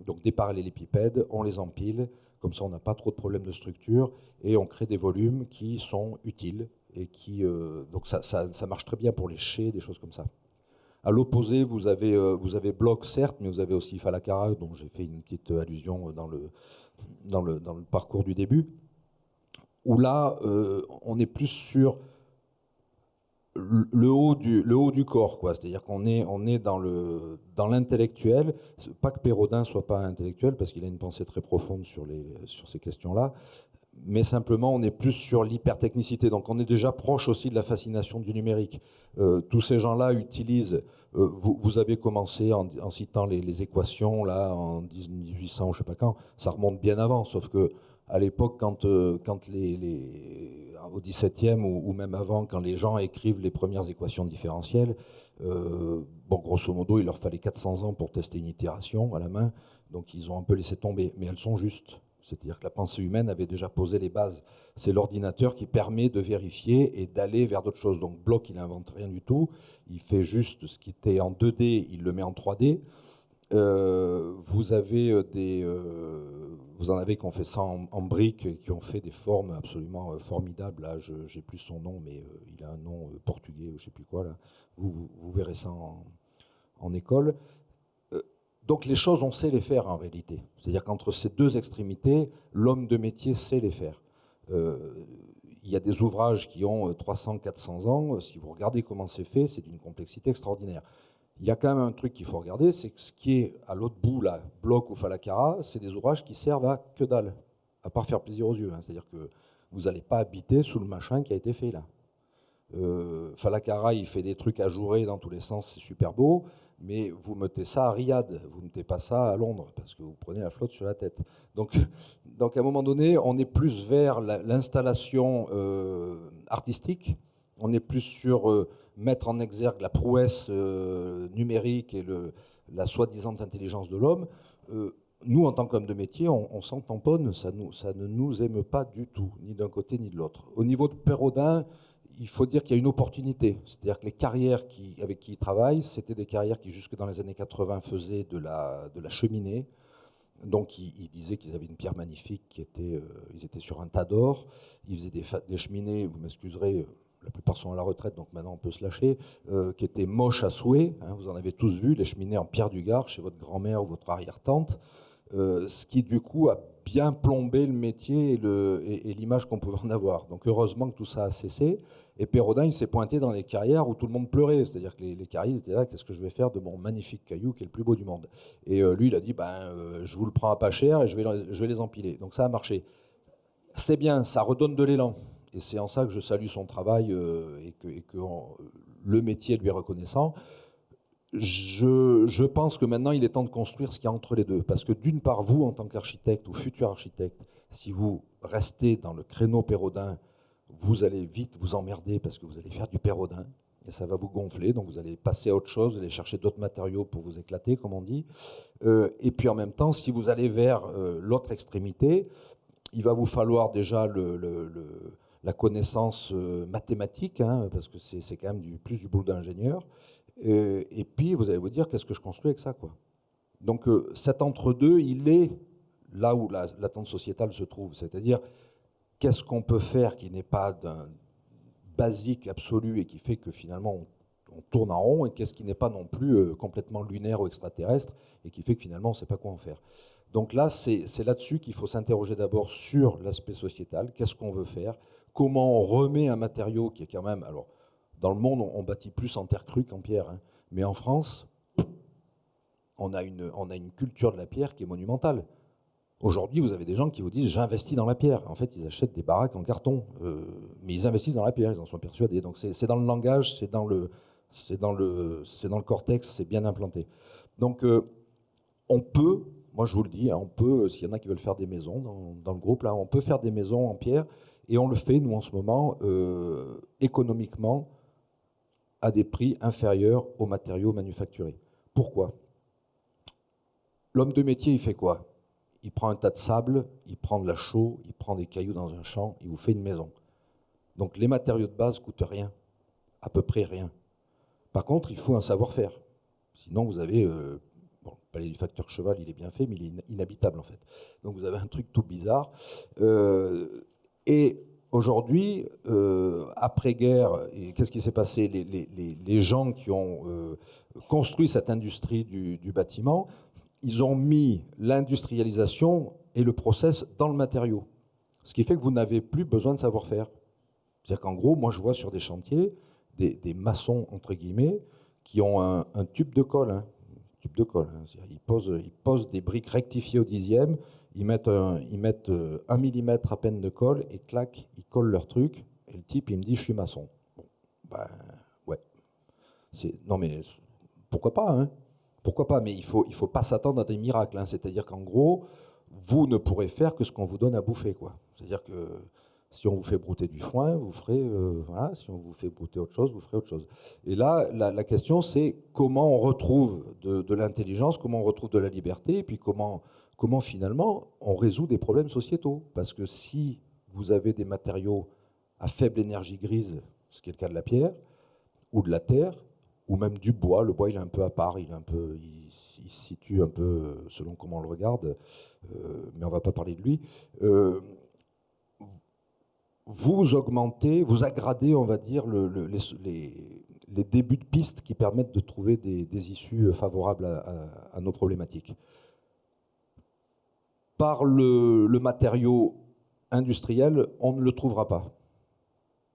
donc des parallélépipèdes, on les empile, comme ça on n'a pas trop de problèmes de structure, et on crée des volumes qui sont utiles. Et qui, donc ça marche très bien pour les chais, des choses comme ça. À l'opposé, vous avez Bloch, certes, mais vous avez aussi Falacara, dont j'ai fait une petite allusion dans le parcours du début, où là, on est plus sur le haut du corps, quoi. C'est-à-dire qu'on est dans l'intellectuel. Pas que Perraudin soit pas intellectuel, parce qu'il a une pensée très profonde sur ces questions-là, mais simplement on est plus sur l'hypertechnicité. Donc on est déjà proche aussi de la fascination du numérique. Tous ces gens-là utilisent. Vous avez commencé en citant les équations là en 1800, je sais pas quand. Ça remonte bien avant, sauf que à l'époque, quand au XVIIe ou même avant, quand les gens écrivent les premières équations différentielles, bon, grosso modo, il leur fallait 400 ans pour tester une itération à la main, donc ils ont un peu laissé tomber, mais elles sont justes. C'est-à-dire que la pensée humaine avait déjà posé les bases. C'est l'ordinateur qui permet de vérifier et d'aller vers d'autres choses. Donc Bloch, il n'invente rien du tout, il fait juste ce qui était en 2D, il le met en 3D. Vous avez vous en avez qui ont fait ça en briques, et qui ont fait des formes absolument formidables. Là, j'ai plus son nom, mais il a un nom portugais, ou je sais plus quoi. Là. Vous verrez ça en école. Donc les choses, on sait les faire en réalité. C'est-à-dire qu'entre ces deux extrémités, l'homme de métier sait les faire. Il y a des ouvrages qui ont 300, 400 ans. Si vous regardez comment c'est fait, c'est d'une complexité extraordinaire. Il y a quand même un truc qu'il faut regarder, c'est que ce qui est à l'autre bout, là, Bloch ou Falacara, c'est des ouvrages qui servent à que dalle, à part faire plaisir aux yeux. Hein. C'est-à-dire que vous n'allez pas habiter sous le machin qui a été fait là. Falacara, il fait des trucs ajourés dans tous les sens, c'est super beau, mais vous mettez ça à Riyad, vous ne mettez pas ça à Londres, parce que vous prenez la flotte sur la tête. Donc à un moment donné, on est plus vers l'installation artistique, on est plus sur mettre en exergue la prouesse numérique et la soi-disant intelligence de l'homme. Nous, en tant qu'hommes de métier, on s'en tamponne, ça ne nous aime pas du tout, ni d'un côté ni de l'autre. Au niveau de Perrodin, il faut dire qu'il y a une opportunité. C'est-à-dire que les carrières avec qui il travaille, c'était des carrières qui, jusque dans les années 80, faisaient de la cheminée. Donc, ils disaient qu'ils avaient une pierre magnifique, ils étaient sur un tas d'or. Ils faisaient des cheminées, vous m'excuserez, la plupart sont à la retraite, donc maintenant on peut se lâcher, qui étaient moches à souhait. Hein, vous en avez tous vu, les cheminées en pierre du Gard chez votre grand-mère ou votre arrière-tante. Ce qui, du coup, a bien plombé le métier et l'image qu'on pouvait en avoir. Donc, heureusement que tout ça a cessé. Et Perrodin, il s'est pointé dans les carrières où tout le monde pleurait. C'est-à-dire que les carrières étaient là, qu'est-ce que je vais faire de mon magnifique caillou qui est le plus beau du monde? Et lui, il a dit, je vous le prends à pas cher et je vais les empiler. Donc, ça a marché. C'est bien, ça redonne de l'élan. Et c'est en ça que je salue son travail et que le métier lui est reconnaissant. Je pense que maintenant, il est temps de construire ce qu'il y a entre les deux. Parce que d'une part, vous, en tant qu'architecte ou futur architecte, si vous restez dans le créneau Perrodin, vous allez vite vous emmerder parce que vous allez faire du Perrodin et ça va vous gonfler. Donc vous allez passer à autre chose, vous allez chercher d'autres matériaux pour vous éclater, comme on dit. Et puis en même temps, si vous allez vers l'autre extrémité, il va vous falloir déjà la connaissance mathématique, hein, parce que c'est quand même plus du boulot d'ingénieur. Et puis, vous allez vous dire, qu'est-ce que je construis avec ça, quoi. Donc, cet entre-deux, il est là où l'attente sociétale se trouve. C'est-à-dire, qu'est-ce qu'on peut faire qui n'est pas d'un basique absolu et qui fait que finalement, on tourne en rond, et qu'est-ce qui n'est pas non plus complètement lunaire ou extraterrestre et qui fait que finalement, on ne sait pas quoi en faire. Donc là, c'est là-dessus qu'il faut s'interroger d'abord sur l'aspect sociétal. Qu'est-ce qu'on veut faire? Comment on remet un matériau qui est quand même... Alors, dans le monde, on bâtit plus en terre crue qu'en pierre. Hein. Mais en France, on a une culture de la pierre qui est monumentale. Aujourd'hui, vous avez des gens qui vous disent « j'investis dans la pierre ». En fait, ils achètent des baraques en carton. Mais ils investissent dans la pierre, ils en sont persuadés. Donc c'est dans le langage, c'est dans le cortex, c'est bien implanté. Donc on peut, moi je vous le dis, hein, on peut, s'il y en a qui veulent faire des maisons dans le groupe, là, on peut faire des maisons en pierre. Et on le fait, nous, en ce moment, économiquement, à des prix inférieurs aux matériaux manufacturés. Pourquoi? L'homme de métier, il fait quoi? Il prend un tas de sable, il prend de la chaux, il prend des cailloux dans un champ, il vous fait une maison. Donc les matériaux de base coûtent rien, à peu près rien. Par contre, il faut un savoir-faire. Sinon, vous avez... le palais du facteur Cheval, il est bien fait, mais il est inhabitable, en fait. Donc vous avez un truc tout bizarre. Et aujourd'hui, après-guerre, qu'est-ce qui s'est passé? Les gens qui ont construit cette industrie du bâtiment, ils ont mis l'industrialisation et le process dans le matériau. Ce qui fait que vous n'avez plus besoin de savoir-faire. C'est-à-dire qu'en gros, moi je vois sur des chantiers des maçons, entre guillemets, qui ont un tube de colle. Hein, tube de colle. Hein, ils posent des briques rectifiées au dixième, ils mettent 1 millimètre à peine de colle et clac, ils collent leur truc. Et le type, il me dit, je suis maçon. Bon, ouais. Non mais, pourquoi pas, hein? Pourquoi pas? Mais il faut pas s'attendre à des miracles. Hein. C'est-à-dire qu'en gros, vous ne pourrez faire que ce qu'on vous donne à bouffer, quoi. C'est-à-dire que si on vous fait brouter du foin, vous ferez... voilà, si on vous fait brouter autre chose, vous ferez autre chose. Et là, la question, c'est comment on retrouve de l'intelligence, comment on retrouve de la liberté, et puis comment finalement on résout des problèmes sociétaux. Parce que si vous avez des matériaux à faible énergie grise, ce qui est le cas de la pierre, ou de la terre, ou même du bois, le bois il est un peu à part, il il se situe un peu selon comment on le regarde, mais on ne va pas parler de lui. Vous augmentez, vous aggradez, on va dire, les débuts de pistes qui permettent de trouver des issues favorables à nos problématiques. Par le matériau industriel, on ne le trouvera pas,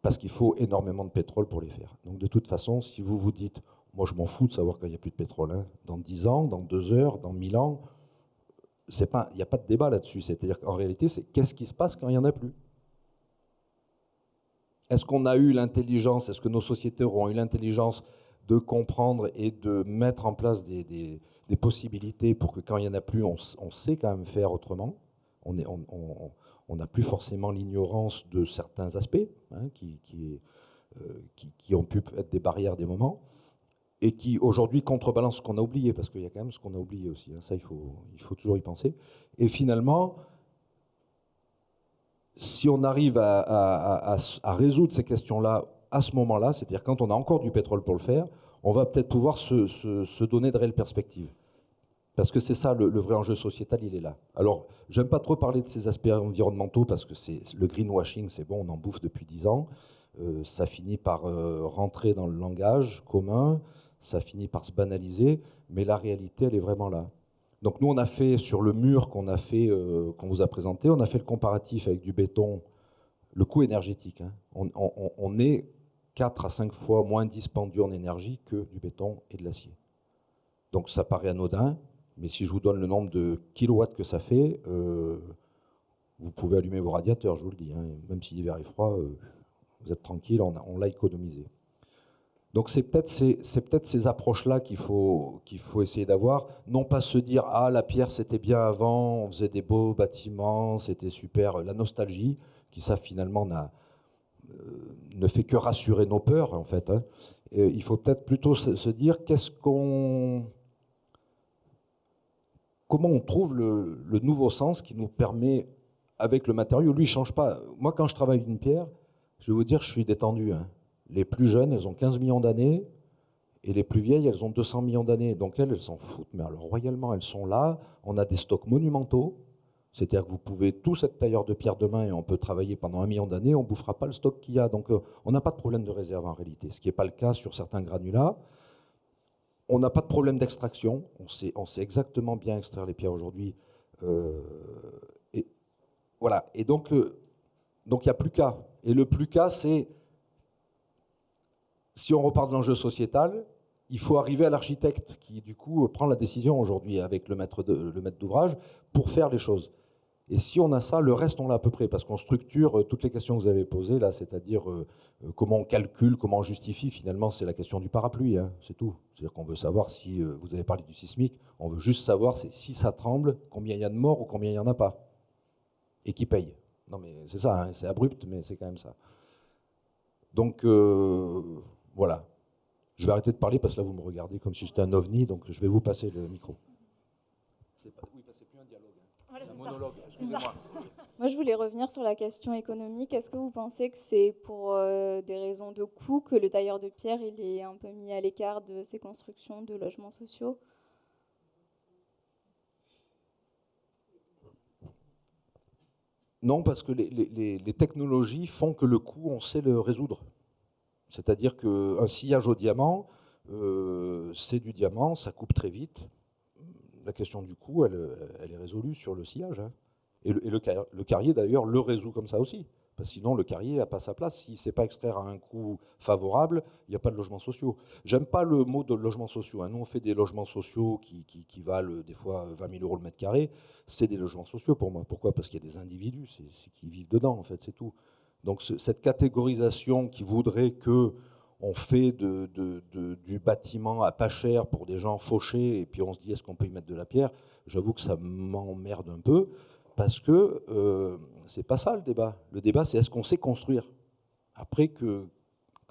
parce qu'il faut énormément de pétrole pour les faire. Donc de toute façon, si vous vous dites, moi je m'en fous de savoir qu'il n'y a plus de pétrole, hein, dans 10 ans, dans 2 heures, dans 1000 ans, il n'y a pas de débat là-dessus. C'est-à-dire qu'en réalité, c'est qu'est-ce qui se passe quand il n'y en a plus ? Est-ce qu'on a eu l'intelligence, est-ce que nos sociétés auront eu l'intelligence de comprendre et de mettre en place des possibilités pour que quand il n'y en a plus, on sait quand même faire autrement ? On n'a plus forcément l'ignorance de certains aspects, hein, qui ont pu être des barrières des moments, et qui aujourd'hui contrebalancent ce qu'on a oublié, parce qu'il y a quand même ce qu'on a oublié aussi, hein, ça il faut toujours y penser. Et finalement, si on arrive à résoudre ces questions-là à ce moment-là, c'est-à-dire quand on a encore du pétrole pour le faire, on va peut-être pouvoir se donner de réelles perspectives. Parce que c'est ça, le vrai enjeu sociétal, il est là. Alors, j'aime pas trop parler de ces aspects environnementaux, parce que le greenwashing, c'est bon, on en bouffe depuis 10 ans. Ça finit par rentrer dans le langage commun, ça finit par se banaliser, mais la réalité, elle est vraiment là. Donc nous, on a fait sur le mur qu'on vous a présenté, on a fait le comparatif avec du béton, le coût énergétique. Hein. On est 4 à 5 fois moins dispendieux en énergie que du béton et de l'acier. Donc ça paraît anodin, mais si je vous donne le nombre de kilowatts que ça fait, vous pouvez allumer vos radiateurs, je vous le dis. Hein. Même si l'hiver est froid, vous êtes tranquille, on l'a économisé. Donc c'est peut-être ces approches-là qu'il faut essayer d'avoir. Non pas se dire « Ah, la pierre, c'était bien avant, on faisait des beaux bâtiments, c'était super ». La nostalgie, qui ça finalement ne fait que rassurer nos peurs, en fait. Hein. Il faut peut-être plutôt se dire comment on trouve le nouveau sens qui nous permet, avec le matériau, lui, il ne change pas. Moi, quand je travaille une pierre, je vais vous dire, je suis détendu. Hein. Les plus jeunes, elles ont 15 millions d'années, et les plus vieilles, elles ont 200 millions d'années. Donc elles s'en foutent, mais alors royalement, elles sont là. On a des stocks monumentaux, c'est-à-dire que vous pouvez tous être tailleur de pierre demain, et on peut travailler pendant 1 million d'années, on ne bouffera pas le stock qu'il y a. Donc on n'a pas de problème de réserve en réalité, ce qui n'est pas le cas sur certains granulats. On n'a pas de problème d'extraction, on sait exactement bien extraire les pierres aujourd'hui. Et voilà, et donc il n'y a plus qu'à. Et le plus qu'à, c'est, si on repart de l'enjeu sociétal, il faut arriver à l'architecte qui, du coup, prend la décision aujourd'hui avec le maître d'ouvrage pour faire les choses. Et si on a ça, le reste, on l'a à peu près, parce qu'on structure toutes les questions que vous avez posées, là, c'est-à-dire comment on calcule, comment on justifie, finalement, c'est la question du parapluie, hein, c'est tout. C'est-à-dire qu'on veut savoir si, vous avez parlé du sismique, on veut juste savoir si ça tremble, combien il y a de morts ou combien il n'y en a pas. Et qui paye. Non mais c'est ça, hein, c'est abrupt, mais c'est quand même ça. Donc, voilà. Je vais arrêter de parler parce que là, vous me regardez comme si j'étais un ovni, donc je vais vous passer le micro. Oui, c'est plus un dialogue. Hein. Voilà, c'est un monologue, excusez-moi. Moi, je voulais revenir sur la question économique. Est-ce que vous pensez que c'est pour des raisons de coût que le tailleur de pierre il est un peu mis à l'écart de ces constructions de logements sociaux ? Non, parce que les technologies font que le coût, on sait le résoudre. C'est-à-dire qu'un sillage au diamant, c'est du diamant, ça coupe très vite. La question du coût, elle est résolue sur le sillage. Hein. Et le carrier, d'ailleurs, le résout comme ça aussi. Parce que sinon, le carrier n'a pas sa place. S'il ne sait pas extraire à un coût favorable, il n'y a pas de logements sociaux. J'aime pas le mot de logements sociaux. Hein. Nous, on fait des logements sociaux qui valent des fois 20 000 euros le mètre carré. C'est des logements sociaux pour moi. Pourquoi ? Parce qu'il y a des individus qui vivent dedans, en fait, c'est tout. Donc cette catégorisation qui voudrait qu'on fait du bâtiment à pas cher pour des gens fauchés, et puis on se dit est-ce qu'on peut y mettre de la pierre ? J'avoue que ça m'emmerde un peu. Parce que c'est pas ça le débat. Le débat, c'est est-ce qu'on sait construire ? Après, que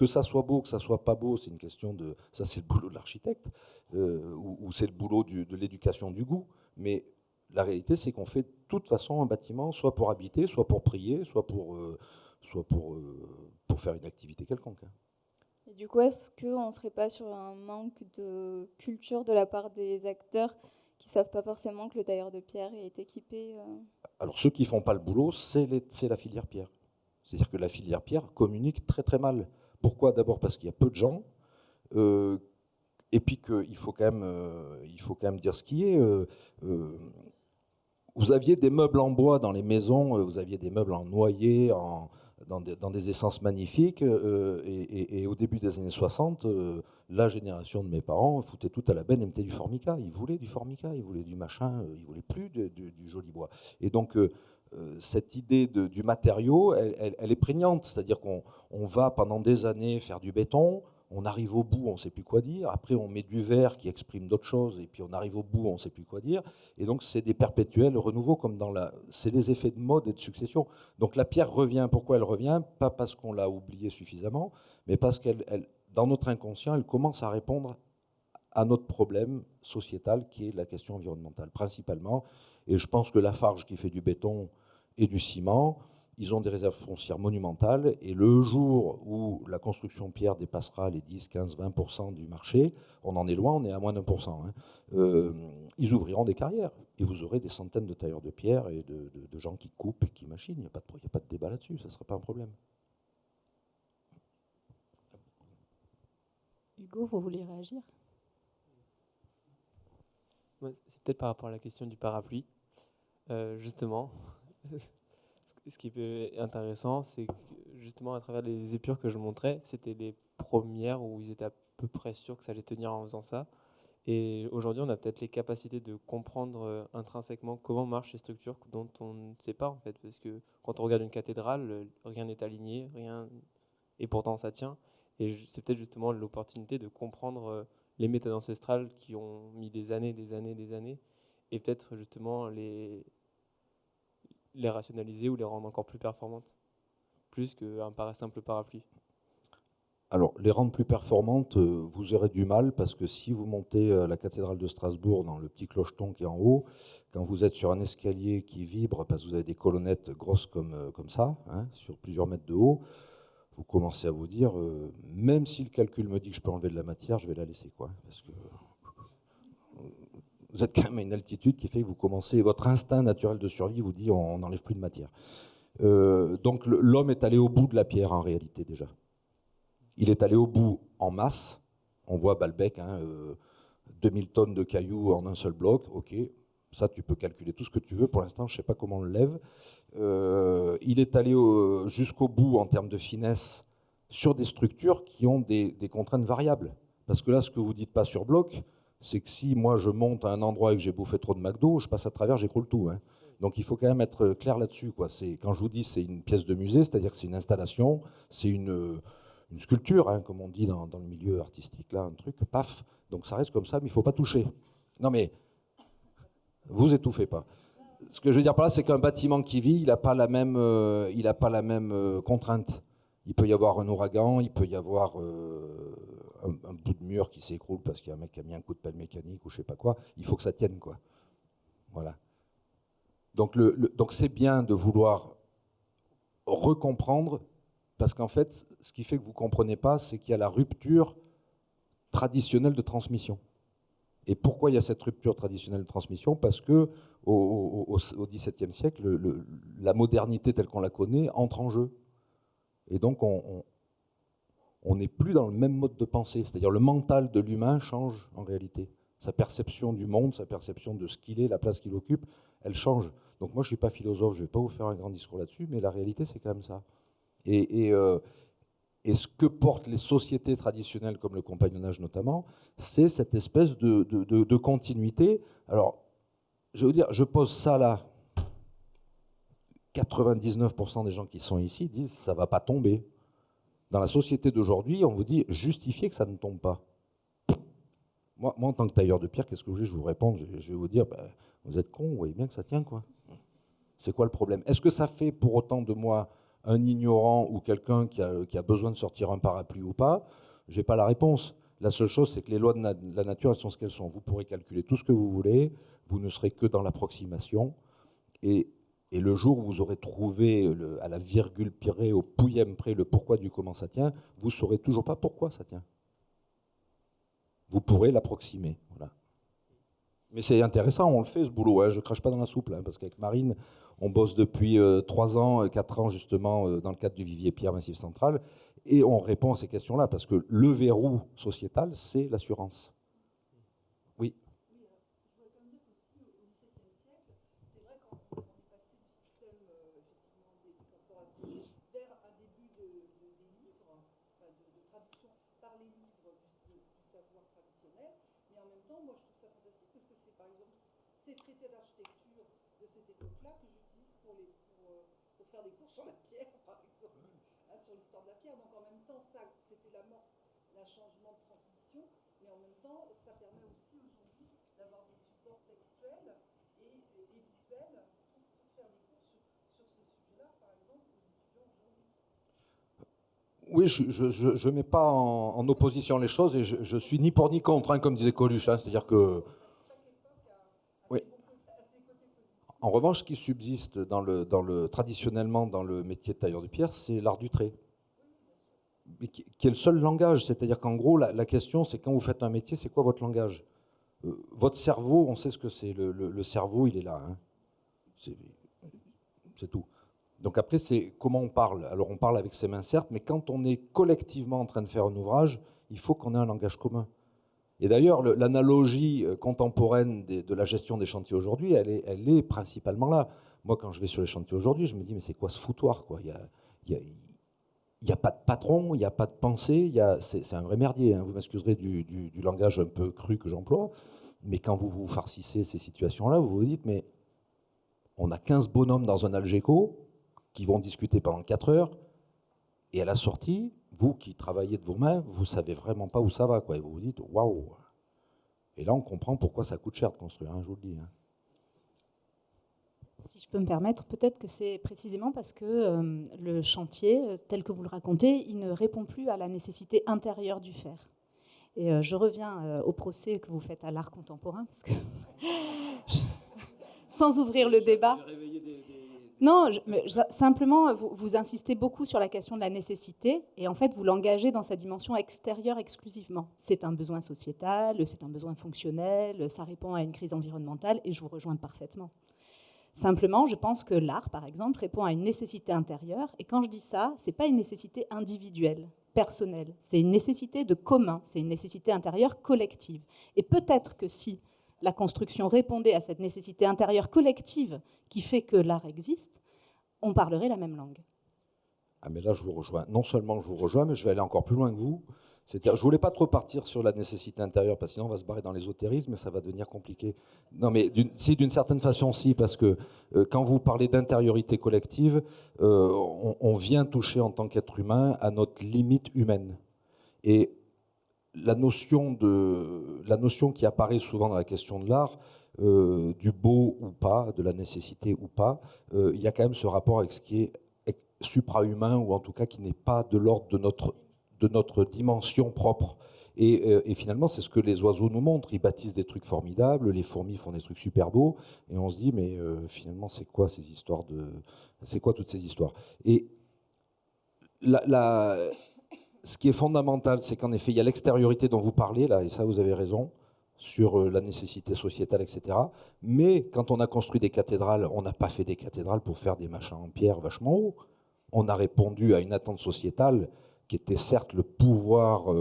ça soit beau, que ça soit pas beau, c'est une question de... Ça, c'est le boulot de l'architecte, ou c'est le boulot de l'éducation du goût. Mais la réalité, c'est qu'on fait de toute façon un bâtiment, soit pour habiter, soit pour prier, soit pour faire une activité quelconque. Et Et du coup, est-ce qu'on ne serait pas sur un manque de culture de la part des acteurs qui ne savent pas forcément que le tailleur de pierre est équipé Alors ceux qui ne font pas le boulot, c'est la filière pierre. C'est-à-dire que la filière pierre communique très très mal. Pourquoi? D'abord parce qu'il y a peu de gens, et puis qu'il faut quand même dire ce qui est. Vous aviez des meubles en bois dans les maisons, vous aviez des meubles en noyer, dans des essences magnifiques, et au début des années 60, la génération de mes parents foutait tout à la benne et mettait du formica. Ils voulaient du formica, ils voulaient du machin, ils voulaient plus du joli bois. Et donc cette idée du matériau, elle est prégnante, c'est-à-dire qu'on va pendant des années faire du béton, on arrive au bout, on ne sait plus quoi dire, après on met du verre qui exprime d'autres choses, et puis on arrive au bout, on ne sait plus quoi dire, et donc c'est des perpétuels renouveaux, c'est des effets de mode et de succession. Donc la pierre revient, pourquoi elle revient? Pas parce qu'on l'a oubliée suffisamment, mais parce dans notre inconscient, elle commence à répondre à notre problème sociétal qui est la question environnementale, principalement. Et je pense que Lafarge qui fait du béton et du ciment, ils ont des réserves foncières monumentales, et le jour où la construction pierre dépassera les 10, 15, 20% du marché, on en est loin, on est à moins d'1%, hein, ils ouvriront des carrières, et vous aurez des centaines de tailleurs de pierre et de gens qui coupent et qui machinent, il n'y a pas de débat là-dessus, ça ne sera pas un problème. Hugo, vous voulez réagir? C'est peut-être par rapport à la question du parapluie. Justement, ce qui est intéressant, c'est que justement à travers les épures que je montrais, c'était les premières où ils étaient à peu près sûrs que ça allait tenir en faisant ça. Et aujourd'hui, on a peut-être les capacités de comprendre intrinsèquement comment marchent ces structures dont on ne sait pas en fait, parce que quand on regarde une cathédrale, rien n'est aligné, rien, et pourtant ça tient. Et c'est peut-être justement l'opportunité de comprendre les méthodes ancestrales qui ont mis des années, et peut-être justement les rationaliser ou les rendre encore plus performantes, plus qu'un simple parapluie. Alors, les rendre plus performantes, vous aurez du mal, parce que si vous montez la cathédrale de Strasbourg dans le petit clocheton qui est en haut, quand vous êtes sur un escalier qui vibre, parce que vous avez des colonnettes grosses comme ça, hein, sur plusieurs mètres de haut, vous commencez à vous dire, même si le calcul me dit que je peux enlever de la matière, je vais la laisser, quoi, parce que vous êtes quand même à une altitude qui fait que vous commencez, votre instinct naturel de survie vous dit on n'enlève plus de matière. Donc l'homme est allé au bout de la pierre en réalité déjà. Il est allé au bout en masse. On voit Balbec, 2000 tonnes de cailloux en un seul bloc. Ok, ça tu peux calculer tout ce que tu veux. Pour l'instant, je ne sais pas comment on le lève. Il est allé jusqu'au bout en termes de finesse sur des structures qui ont des contraintes variables. Parce que là, ce que vous ne dites pas sur bloc, c'est que si moi je monte à un endroit et que j'ai bouffé trop de McDo, je passe à travers, j'écroule tout. Hein. Donc il faut quand même être clair là-dessus, quoi. Quand je vous dis c'est une pièce de musée, c'est-à-dire que c'est une installation, c'est une sculpture, hein, comme on dit dans le milieu artistique, là, un truc, paf. Donc ça reste comme ça, mais il ne faut pas toucher. Non mais, vous étouffez pas. Ce que je veux dire par là, c'est qu'un bâtiment qui vit, il n'a pas la même contrainte. Il peut y avoir un ouragan, il peut y avoir un bout de mur qui s'écroule parce qu'il y a un mec qui a mis un coup de pelle mécanique ou je sais pas quoi. Il faut que ça tienne, quoi. Voilà. Donc c'est bien de vouloir recomprendre, parce qu'en fait, ce qui fait que vous ne comprenez pas, c'est qu'il y a la rupture traditionnelle de transmission. Et pourquoi il y a cette rupture traditionnelle de transmission? Parce que au XVIIe siècle, la modernité telle qu'on la connaît entre en jeu. Et donc on n'est plus dans le même mode de pensée. C'est-à-dire le mental de l'humain change en réalité. Sa perception du monde, sa perception de ce qu'il est, la place qu'il occupe, elle change. Donc moi je ne suis pas philosophe, je ne vais pas vous faire un grand discours là-dessus, mais la réalité c'est quand même ça. Et ce que portent les sociétés traditionnelles, comme le compagnonnage notamment, c'est cette espèce de continuité. Alors, je vais vous dire, je pose ça là. 99% des gens qui sont ici disent ça ne va pas tomber. Dans la société d'aujourd'hui, on vous dit justifiez que ça ne tombe pas. Moi en tant que tailleur de pierre, qu'est-ce que vous voulez que je vous réponde? Je vais vous dire, vous êtes con, vous voyez bien que ça tient, quoi. C'est quoi le problème? Est-ce que ça fait pour autant de moi un ignorant ou quelqu'un qui a besoin de sortir un parapluie ou pas? Je n'ai pas la réponse. La seule chose, c'est que les lois de la nature, elles sont ce qu'elles sont. Vous pourrez calculer tout ce que vous voulez, vous ne serez que dans l'approximation. Et Et le jour où vous aurez trouvé à la virgule près, au pouillème près, le pourquoi du comment ça tient, vous ne saurez toujours pas pourquoi ça tient. Vous pourrez l'approximer. Voilà. Mais c'est intéressant, on le fait ce boulot, hein. Je ne crache pas dans la soupe, là, parce qu'avec Marine, on bosse depuis 3 ans, 4 ans justement, dans le cadre du Vivier Pierre Massif Central, et on répond à ces questions-là, parce que le verrou sociétal, c'est l'assurance. Oui. ces traités d'architecture de cette époque-là que j'utilise pour faire des cours sur la pierre, par exemple, hein, sur l'histoire de la pierre. Donc en même temps, ça, c'était l'amorce d'un changement de transmission, mais en même temps, ça permet aussi aujourd'hui d'avoir des supports textuels et visuels pour faire des cours sur ces sujets-là, par exemple, aux étudiants aujourd'hui. Oui, je ne mets pas en opposition les choses et je suis ni pour ni contre, hein, comme disait Coluche, hein, c'est-à-dire que... Oui. En revanche, ce qui subsiste traditionnellement dans le métier de tailleur de pierre, c'est l'art du trait, mais qui est le seul langage. C'est-à-dire qu'en gros, la question, c'est quand vous faites un métier, c'est quoi votre langage? Votre cerveau, on sait ce que c'est. Le cerveau, il est là. Hein. C'est tout. Donc après, c'est comment on parle. Alors on parle avec ses mains, certes, mais quand on est collectivement en train de faire un ouvrage, il faut qu'on ait un langage commun. Et d'ailleurs, l'analogie contemporaine de la gestion des chantiers aujourd'hui, elle est principalement là. Moi, quand je vais sur les chantiers aujourd'hui, je me dis, mais c'est quoi ce foutoir, quoi? Il n'y a pas de patron, il n'y a pas de pensée, c'est un vrai merdier. Hein. Vous m'excuserez du langage un peu cru que j'emploie, mais quand vous vous farcissez ces situations-là, vous vous dites, mais on a 15 bonhommes dans un Algeco qui vont discuter pendant 4 heures, et à la sortie, vous qui travaillez de vos mains, vous ne savez vraiment pas où ça va, quoi. Et vous vous dites, waouh. Et là, on comprend pourquoi ça coûte cher de construire, hein, je vous le dis. Hein. Si je peux me permettre, peut-être que c'est précisément parce que le chantier, tel que vous le racontez, il ne répond plus à la nécessité intérieure du faire. Et je reviens au procès que vous faites à l'art contemporain, parce que sans ouvrir le débat. Non, simplement, vous insistez beaucoup sur la question de la nécessité, et en fait, vous l'engagez dans sa dimension extérieure exclusivement. C'est un besoin sociétal, c'est un besoin fonctionnel, ça répond à une crise environnementale, et je vous rejoins parfaitement. Simplement, je pense que l'art, par exemple, répond à une nécessité intérieure, et quand je dis ça, ce n'est pas une nécessité individuelle, personnelle, c'est une nécessité de commun, c'est une nécessité intérieure collective. Et peut-être que si la construction répondait à cette nécessité intérieure collective qui fait que l'art existe, on parlerait la même langue. Ah mais là, je vous rejoins. Non seulement je vous rejoins, mais je vais aller encore plus loin que vous. C'est-à-dire, je ne voulais pas trop partir sur la nécessité intérieure, parce que sinon on va se barrer dans l'ésotérisme et ça va devenir compliqué. Non mais si, d'une certaine façon, si, parce que quand vous parlez d'intériorité collective, on vient toucher en tant qu'être humain à notre limite humaine. Et la notion qui apparaît souvent dans la question de l'art, du beau ou pas, de la nécessité ou pas, il y a quand même ce rapport avec ce qui est supra-humain, ou en tout cas qui n'est pas de l'ordre de notre dimension propre. Et finalement, c'est ce que les oiseaux nous montrent. Ils bâtissent des trucs formidables, les fourmis font des trucs super beaux, et on se dit, mais finalement, c'est quoi ces histoires c'est quoi toutes ces histoires? Et ce qui est fondamental, c'est qu'en effet, il y a l'extériorité dont vous parlez, là, et ça, vous avez raison, sur la nécessité sociétale, etc. Mais quand on a construit des cathédrales, on n'a pas fait des cathédrales pour faire des machins en pierre vachement hauts. On a répondu à une attente sociétale qui était certes le pouvoir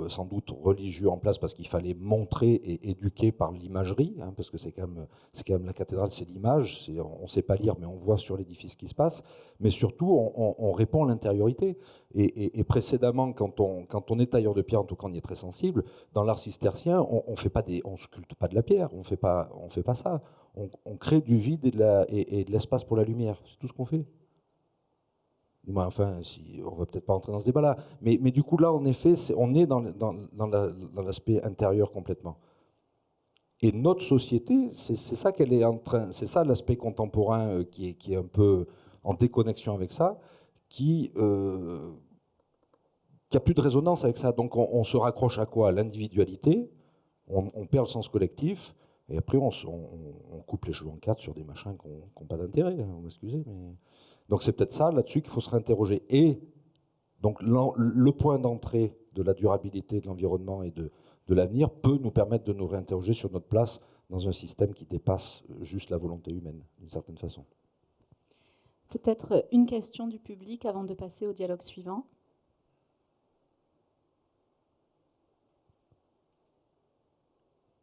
sans doute religieux en place, parce qu'il fallait montrer et éduquer par l'imagerie, hein, parce que c'est quand même la cathédrale, c'est l'image, on ne sait pas lire, mais on voit sur l'édifice ce qui se passe, mais surtout on répond à l'intériorité. Et précédemment, quand on est tailleur de pierre, en tout cas on y est très sensible, dans l'art cistercien, on sculpte pas de la pierre, on fait pas ça, on crée du vide et de l'espace pour la lumière, c'est tout ce qu'on fait. Enfin, on va peut-être pas rentrer dans ce débat-là, mais du coup là, en effet, on est dans l'aspect intérieur complètement. Et notre société, c'est ça qu'elle est en train, c'est ça l'aspect contemporain qui est un peu en déconnexion avec ça, qui a plus de résonance avec ça. Donc on se raccroche à quoi? À l'individualité, on perd le sens collectif, Et après, on coupe les cheveux en quatre sur des machins qui n'ont pas d'intérêt, hein, vous m'excusez. Mais... Donc c'est peut-être ça là-dessus qu'il faut se réinterroger. Et donc le point d'entrée de la durabilité de l'environnement et de l'avenir peut nous permettre de nous réinterroger sur notre place dans un système qui dépasse juste la volonté humaine, d'une certaine façon. Peut-être une question du public avant de passer au dialogue suivant.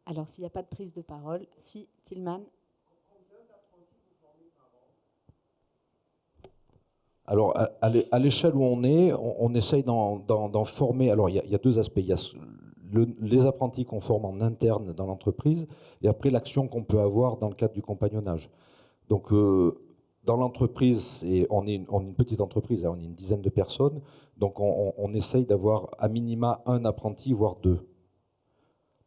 Alors, s'il n'y a pas de prise de parole, si, Tillman. Alors, à l'échelle où on est, on essaye d'en former. Alors, il y a deux aspects. Il y a les apprentis qu'on forme en interne dans l'entreprise, et après l'action qu'on peut avoir dans le cadre du compagnonnage. Donc, dans l'entreprise, et on est une petite entreprise, hein, on est une dizaine de personnes, donc on essaye d'avoir à minima un apprenti, voire deux.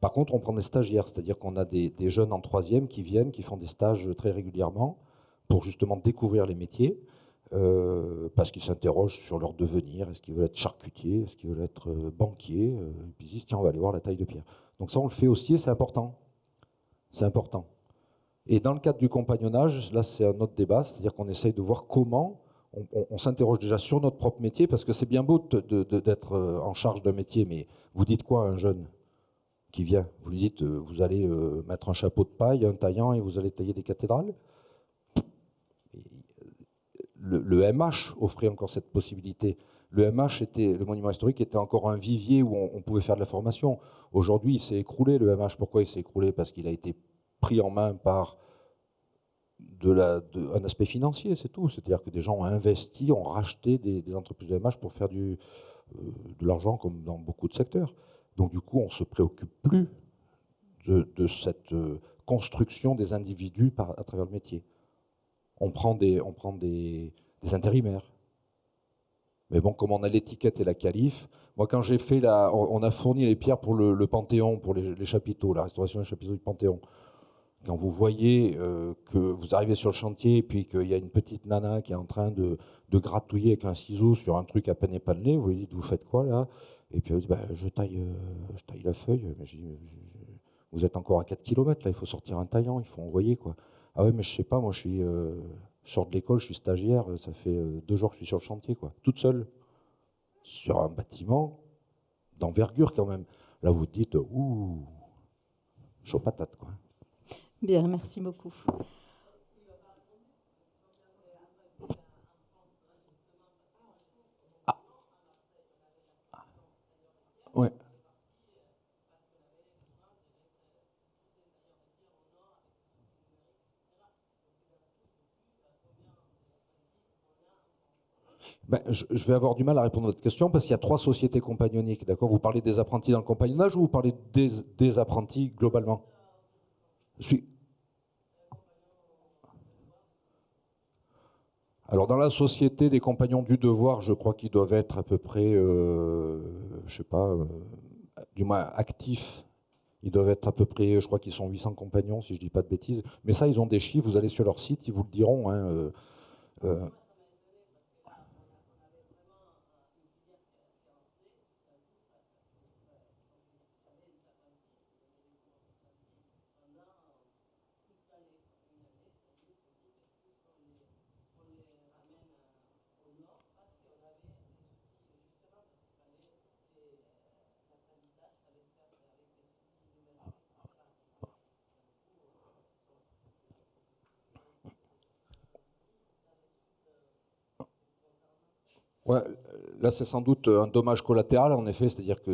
Par contre, on prend des stagiaires, c'est-à-dire qu'on a des jeunes en troisième qui viennent, qui font des stages très régulièrement pour justement découvrir les métiers, parce qu'ils s'interrogent sur leur devenir. Est-ce qu'ils veulent être charcutier? Est-ce qu'ils veulent être banquier? Et puis ils disent, tiens, on va aller voir la taille de pierre. Donc ça, on le fait aussi et c'est important. C'est important. Et dans le cadre du compagnonnage, là, c'est un autre débat, c'est-à-dire qu'on essaye de voir comment on s'interroge déjà sur notre propre métier, parce que c'est bien beau d'être en charge d'un métier, mais vous dites quoi à un jeune qui vient? Vous lui dites, vous allez mettre un chapeau de paille, un taillant, et vous allez tailler des cathédrales? Le MH offrait encore cette possibilité. Le MH, le monument historique, était encore un vivier où on pouvait faire de la formation. Aujourd'hui, il s'est écroulé, le MH. Pourquoi il s'est écroulé? Parce qu'il a été pris en main par un aspect financier, c'est tout. C'est-à-dire que des gens ont investi, ont racheté des entreprises de MH pour faire de l'argent, comme dans beaucoup de secteurs. Donc du coup, on ne se préoccupe plus de cette construction des individus à travers le métier. On prend des intérimaires. Mais bon, comme on a l'étiquette et la qualif, moi quand j'ai fait on a fourni les pierres pour le Panthéon, pour les chapiteaux, la restauration des chapiteaux du Panthéon. Quand vous voyez que vous arrivez sur le chantier et puis qu'il y a une petite nana qui est en train de gratouiller avec un ciseau sur un truc à peine épinelé, vous lui dites, vous faites quoi là? Et puis elle dit, je taille la feuille. Mais je dis, vous êtes encore à 4 km, là, il faut sortir un taillant, il faut envoyer quoi. Ah ouais, mais je sais pas, moi je sors de l'école, je suis stagiaire, ça fait 2 jours que je suis sur le chantier, quoi, toute seule, sur un bâtiment d'envergure quand même. Là, vous dites, ouh, chaud patate, quoi. Bien, merci beaucoup. Ah. Ouais. Ben, je vais avoir du mal à répondre à votre question parce qu'il y a 3 sociétés compagnonniques. D'accord? Vous parlez des apprentis dans le compagnonnage ou vous parlez des apprentis globalement? Alors dans la société des compagnons du devoir, je crois qu'ils doivent être à peu près, je sais pas, du moins actifs. Ils doivent être à peu près, je crois qu'ils sont 800 compagnons, si je dis pas de bêtises. Mais ça, ils ont des chiffres, vous allez sur leur site, ils vous le diront. Hein, Ouais, là c'est sans doute un dommage collatéral en effet, c'est-à-dire que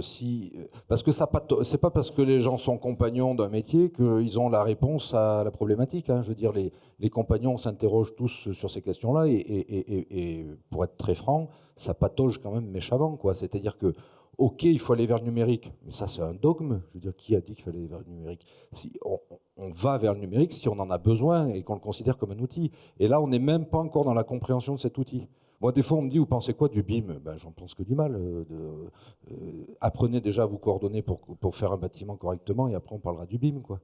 parce que c'est pas parce que les gens sont compagnons d'un métier qu'ils ont la réponse à la problématique. Hein. Je veux dire, les compagnons s'interrogent tous sur ces questions-là et pour être très franc, ça patauge quand même méchamment, quoi. C'est-à-dire que ok, il faut aller vers le numérique, mais ça c'est un dogme. Je veux dire, qui a dit qu'il fallait aller vers le numérique? Si on va vers le numérique si on en a besoin et qu'on le considère comme un outil. Et là, on n'est même pas encore dans la compréhension de cet outil. Moi, des fois, on me dit, vous pensez quoi du BIM? Ben, j'en pense que du mal. Apprenez déjà à vous coordonner pour faire un bâtiment correctement et après, on parlera du BIM, quoi.